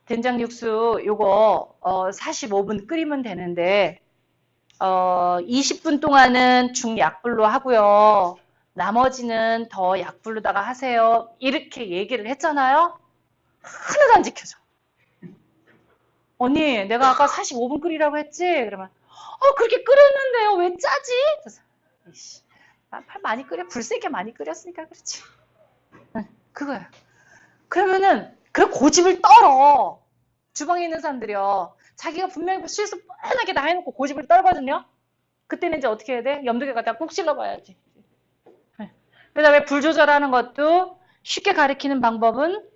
된장 육수 요거 45분 끓이면 되는데 20분 동안은 중약불로 하고요. 나머지는 더 약불로다가 하세요. 이렇게 얘기를 했잖아요. 하나도 안 지켜져. 언니, 내가 아까 45분 끓이라고 했지? 그러면 그렇게 끓였는데요. 왜 짜지? 그래서 이씨, 많이 끓여. 불 세게 많이 끓였으니까 그렇지. 응, 그거야. 그러면은 그 고집을 떨어. 주방에 있는 사람들이요. 자기가 분명히 실수 뻔하게 다 해놓고 고집을 떨거든요. 그때는 이제 어떻게 해야 돼? 염두에 갖다 꾹 찔러봐야지. 그 다음에 불 조절하는 것도 쉽게 가리키는 방법은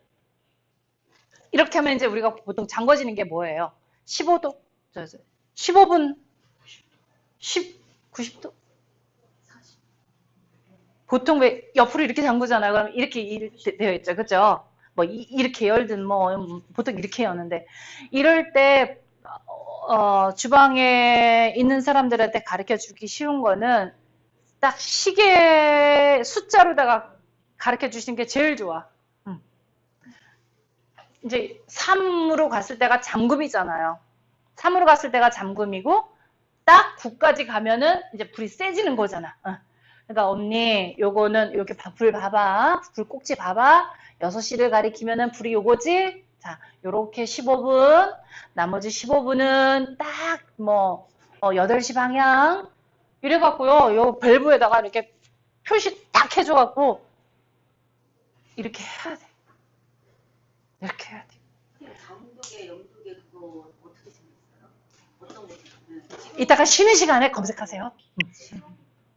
이렇게 하면 이제 우리가 보통 잠궈지는 게 뭐예요? 15도, 15분, 90도? 보통 왜 옆으로 이렇게 잠그잖아요. 그럼 이렇게 되어 있죠. 그죠? 뭐 이렇게 열든 뭐 보통 이렇게 여는데 이럴 때 주방에 있는 사람들한테 가르쳐 주기 쉬운 거는 딱 시계 숫자로다가 가르쳐 주시는 게 제일 좋아. 이제 3으로 갔을 때가 잠금이잖아요. 3으로 갔을 때가 잠금이고 딱 9까지 가면은 이제 불이 세지는 거잖아. 그러니까 언니 요거는 이렇게 불 봐봐. 불 꼭지 봐봐. 6시를 가리키면은 불이 요거지. 자, 요렇게 15분. 나머지 15분은 딱 뭐 8시 방향. 이래갖고요. 요 밸브에다가 이렇게 표시 딱 해줘갖고 이렇게 해야 돼. 이렇게 해야 돼. 당독에 염독에 그거 어떻게 생겼어요? 어떤 거? 이따가 쉬는 시간에 검색하세요.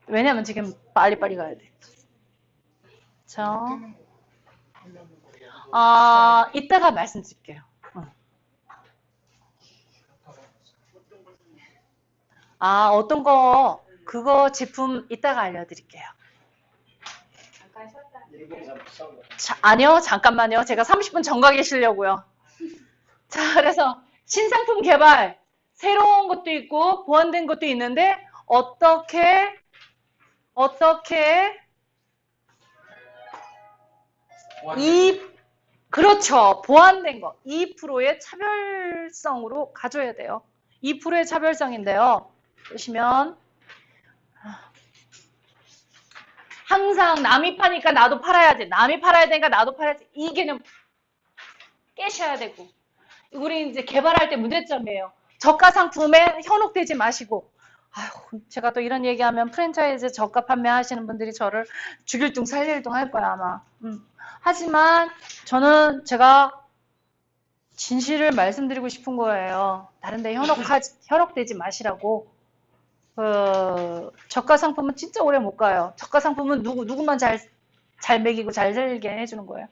왜냐면 지금 빨리빨리 가야 돼. 자, 이따가 말씀드릴게요. 어떤 거, 그거 제품 이따가 알려드릴게요. 잠깐 쉬었다. 아니요, 잠깐만요. 제가 30분 전가 계시려고요. 자, 그래서 신상품 개발, 새로운 것도 있고, 보완된 것도 있는데, 어떻게, 그렇죠. 보완된 거. 2%의 차별성으로 가져야 돼요. 2%의 차별성인데요. 보시면, 항상 남이 파니까 나도 팔아야지. 남이 팔아야 되니까 나도 팔아야지. 이 개념 깨셔야 되고. 우리 이제 개발할 때 문제점이에요. 저가 상품에 현혹되지 마시고. 아휴, 제가 또 이런 얘기하면 프랜차이즈 저가 판매하시는 분들이 저를 죽일 둥 살릴 둥 할 거야, 아마. 하지만 저는 제가 진실을 말씀드리고 싶은 거예요. 다른 데 현혹되지 마시라고. 저가 상품은 진짜 오래 못 가요. 저가 상품은 누구만 잘 먹이고 잘 살게 해주는 거예요.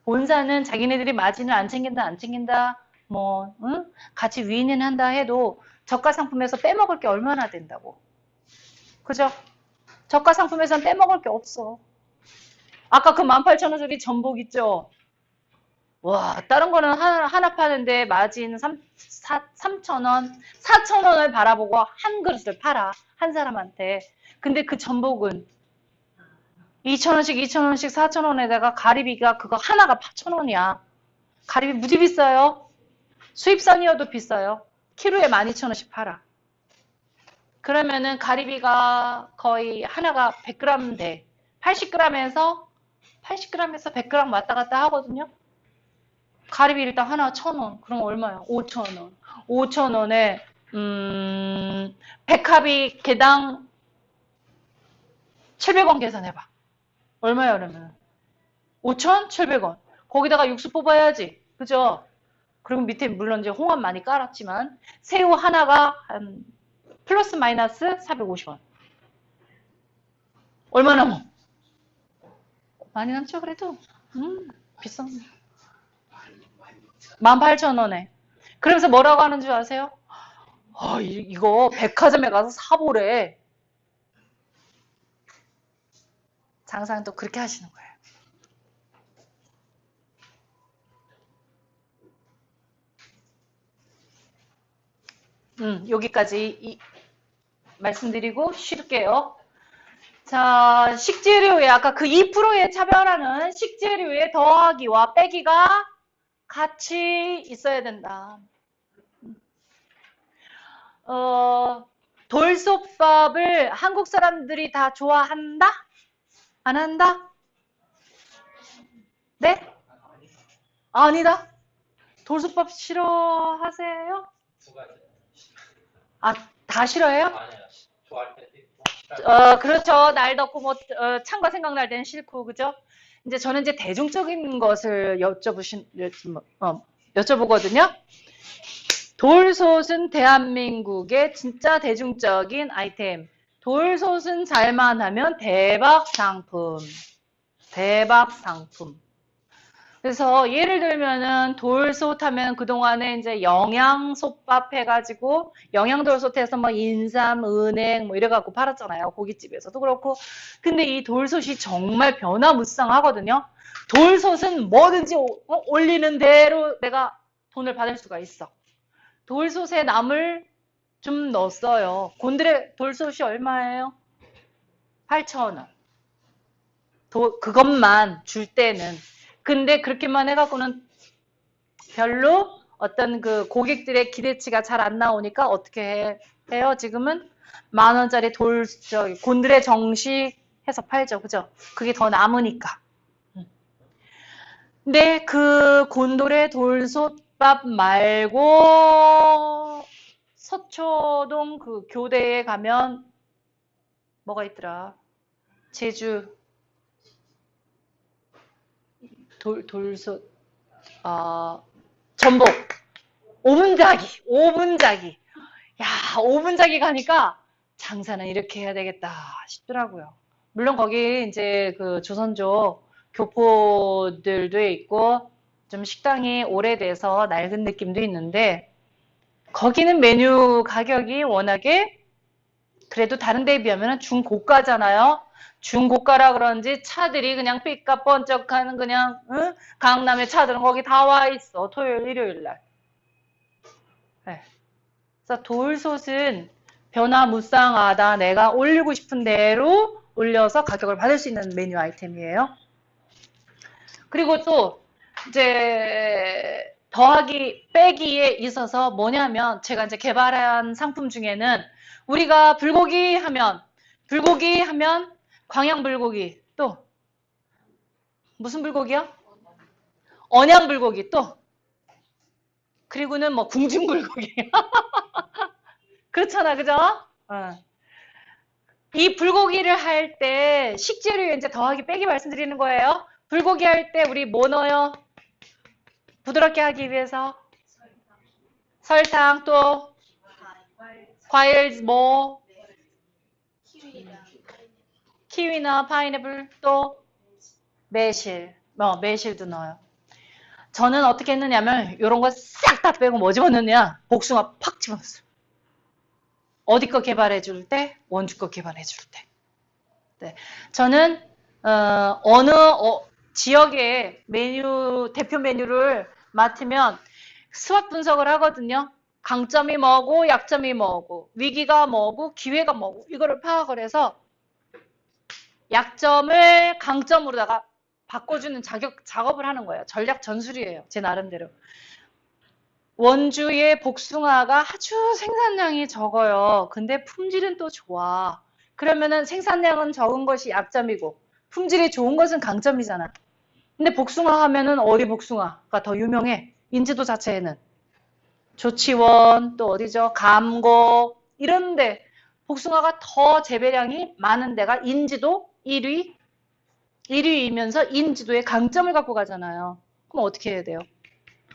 본사는 자기네들이 마진을 안 챙긴다, 뭐, 같이 윈윈 한다 해도 저가 상품에서 빼먹을 게 얼마나 된다고. 그죠? 저가 상품에서는 빼먹을 게 없어. 아까 그 18,000원짜리 전복 있죠? 와, 다른 거는 하나 파는데 마진 3,000원, 4,000원을 바라보고 한 그릇을 팔아. 한 사람한테. 근데 그 전복은 2,000원씩, 4,000원에다가 가리비가 그거 하나가 1,000원이야. 가리비 무지 비싸요. 수입산이어도 비싸요. 키로에 12,000원씩 팔아. 그러면은 가리비가 거의 하나가 100g 돼. 80g에서 100g 왔다 갔다 하거든요. 가리비 일단 하나 1,000원. 그럼 얼마야? 5,000원. 5,000원에 백합이 개당 700원 계산해봐. 얼마야 그러면? 5,700원. 거기다가 육수 뽑아야지. 그죠? 그리고 밑에 물론 이제 홍합 많이 깔았지만 새우 하나가 한 플러스 마이너스 450원. 얼마 남어? 많이 남죠 그래도? 비싸. 18,000원에. 그러면서 뭐라고 하는 줄 아세요? 이거 백화점에 가서 사보래. 장사는 또 그렇게 하시는 거예요. 여기까지 말씀드리고 쉴게요. 자, 식재료에 아까 그 2%의 차별화는 식재료에 더하기와 빼기가 같이 있어야 된다. 돌솥밥을 한국 사람들이 다 좋아한다? 안 한다? 네? 아니다. 돌솥밥 싫어하세요? 아, 다 싫어해요? 아니요. 좋아할 때 있고. 그렇죠. 날 덥고 뭐 찬 거 생각날 때는 싫고 그죠? 이제 저는 이제 대중적인 것을 여쭤보거든요. 돌솥은 대한민국의 진짜 대중적인 아이템. 돌솥은 잘만 하면 대박 상품. 대박 상품. 그래서 예를 들면은 돌솥 하면 그동안에 이제 영양솥밥 해가지고 영양돌솥에서 뭐 인삼, 은행 뭐 이래갖고 팔았잖아요. 고깃집에서도 그렇고. 근데 이 돌솥이 정말 변화무쌍하거든요. 돌솥은 뭐든지 올리는 대로 내가 돈을 받을 수가 있어. 돌솥에 나물 좀 넣었어요. 곤드레 돌솥이 얼마예요? 8,000원. 그것만 줄 때는. 근데 그렇게만 해갖고는 별로 어떤 그 고객들의 기대치가 잘 안 나오니까 어떻게 해요? 지금은 10,000원짜리 곤드레 정식 해서 팔죠. 그죠? 그게 더 남으니까. 근데 그 곤드레 돌솥밥 말고 서초동 그 교대에 가면 뭐가 있더라? 제주 돌솥, 전복, 오분자기. 야, 오분자기 가니까 장사는 이렇게 해야 되겠다 싶더라고요. 물론 거기 이제 그 조선족 교포들도 있고 좀 식당이 오래돼서 낡은 느낌도 있는데 거기는 메뉴 가격이 워낙에 그래도 다른 데에 비하면 중고가잖아요. 중고가라 그런지 차들이 그냥 삐까뻔쩍하는 그냥 강남의 차들은 거기 다 와 있어. 토요일, 일요일 날. 네. 그래서 돌솥은 변화무쌍하다. 내가 올리고 싶은 대로 올려서 가격을 받을 수 있는 메뉴 아이템이에요. 그리고 또 이제 더하기 빼기에 있어서 뭐냐면 제가 이제 개발한 상품 중에는 우리가 불고기 하면 광양불고기, 또 무슨 불고기요? 언양불고기, 또 그리고는 뭐 궁중불고기. 그렇잖아, 그죠? 이 불고기를 할 때 식재료에 이제 더하기 빼기 말씀드리는 거예요. 불고기 할 때 우리 뭐 넣어요? 부드럽게 하기 위해서 설탕, 또 과일 뭐 키위나 파인애플, 또 매실도 넣어요. 저는 어떻게 했느냐면 이런 거 싹 다 빼고 뭐 집어넣느냐? 복숭아 팍 집어넣었어요. 어디 거 개발해 줄 때? 원주 거 개발해 줄 때. 네. 저는 어느 지역의 대표 메뉴를 맡으면 스왑 분석을 하거든요. 강점이 뭐고 약점이 뭐고 위기가 뭐고 기회가 뭐고 이거를 파악을 해서 약점을 강점으로다가 바꿔주는 작업을 하는 거예요. 전략 전술이에요. 제 나름대로. 원주의 복숭아가 아주 생산량이 적어요. 근데 품질은 또 좋아. 그러면은 생산량은 적은 것이 약점이고 품질이 좋은 것은 강점이잖아. 근데 복숭아 하면은 어디 복숭아가 더 유명해? 인지도 자체에는. 조치원, 또 어디죠? 감고 이런데 복숭아가 더 재배량이 많은 데가 인지도 1위이면서 인지도에 강점을 갖고 가잖아요. 그럼 어떻게 해야 돼요?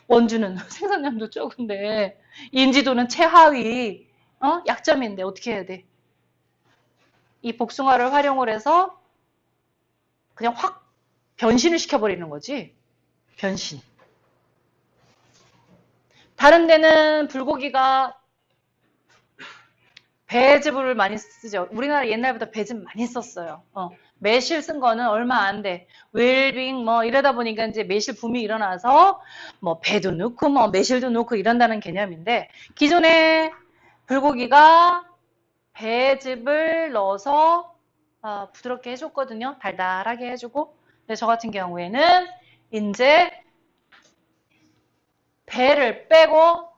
원주는 생산량도 적은데 인지도는 최하위, 약점인데 어떻게 해야 돼? 이 복숭아를 활용을 해서 그냥 확 변신을 시켜버리는 거지. 변신. 다른 데는 불고기가 배즙을 많이 쓰죠. 우리나라 옛날부터 배즙 많이 썼어요. 매실 쓴 거는 얼마 안 돼. 웰빙 뭐 이러다 보니까 이제 매실 붐이 일어나서 뭐 배도 넣고 뭐 매실도 넣고 이런다는 개념인데 기존에 불고기가 배즙을 넣어서 부드럽게 해줬거든요. 달달하게 해주고. 근데 저 같은 경우에는 이제 배를 빼고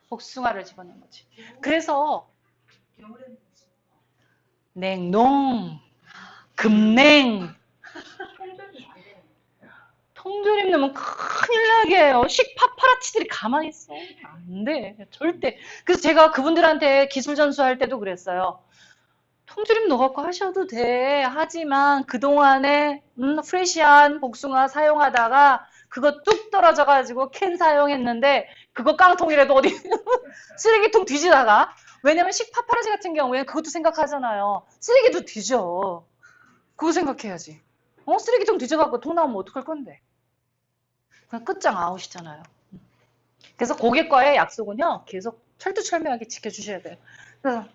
복숭아를 집어넣은 거지. 그래서 냉동, 금냉, 통조림 넣으면 큰일 나게 해요. 파파라치들이 가만히 있어. 안 돼. 절대. 그래서 제가 그분들한테 기술 전수할 때도 그랬어요. 통조림 넣어갖고 하셔도 돼. 하지만 그동안에 프레시한 복숭아 사용하다가 그거 뚝 떨어져가지고 캔 사용했는데 그거 깡통이라도 어디 쓰레기통 뒤지다가 왜냐면 파파라치 같은 경우에는 그것도 생각하잖아요. 쓰레기도 뒤져. 그거 생각해야지. 쓰레기통 뒤져갖고 통 나오면 어떡할 건데. 그냥 끝장 아웃이잖아요. 그래서 고객과의 약속은요, 계속 철두철미하게 지켜주셔야 돼요. 그래서,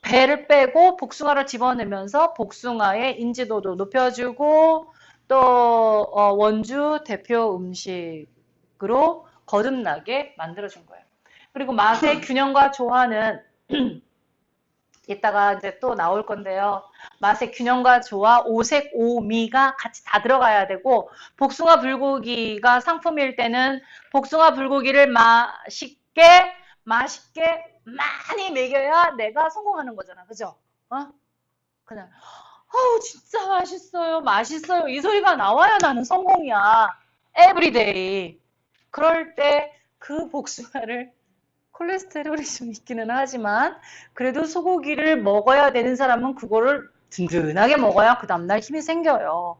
배를 빼고 복숭아를 집어넣으면서 복숭아의 인지도도 높여주고, 또, 원주 대표 음식으로 거듭나게 만들어준 거예요. 그리고 맛의 균형과 조화는, 이따가 이제 또 나올 건데요. 맛의 균형과 조화, 오색, 오미가 같이 다 들어가야 되고 복숭아 불고기가 상품일 때는 복숭아 불고기를 맛있게 많이 먹여야 내가 성공하는 거잖아. 그죠? 그냥 진짜 맛있어요. 이 소리가 나와야 나는 성공이야. 에브리데이. 그럴 때 그 복숭아를 콜레스테롤이 좀 있기는 하지만 그래도 소고기를 먹어야 되는 사람은 그거를 든든하게 먹어야 그 다음날 힘이 생겨요.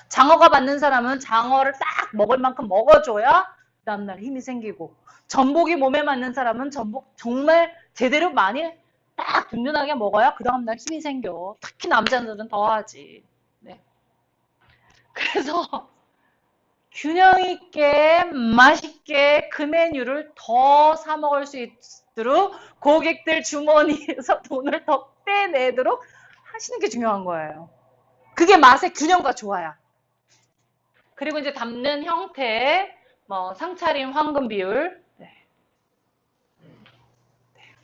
장어가 받는 사람은 장어를 딱 먹을 만큼 먹어줘야 그 다음날 힘이 생기고 전복이 몸에 맞는 사람은 전복 정말 제대로 많이 딱 든든하게 먹어야 그 다음날 힘이 생겨. 특히 남자들은 더하지. 네. 그래서 균형 있게 맛있게 그 메뉴를 더 사 먹을 수 있도록 고객들 주머니에서 돈을 더 빼내도록 하시는 게 중요한 거예요. 그게 맛의 균형과 조화야. 그리고 이제 담는 형태, 상차림, 황금 비율. 네.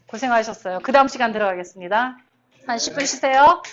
고생하셨어요. 그 다음 시간 들어가겠습니다. 한 10분 쉬세요.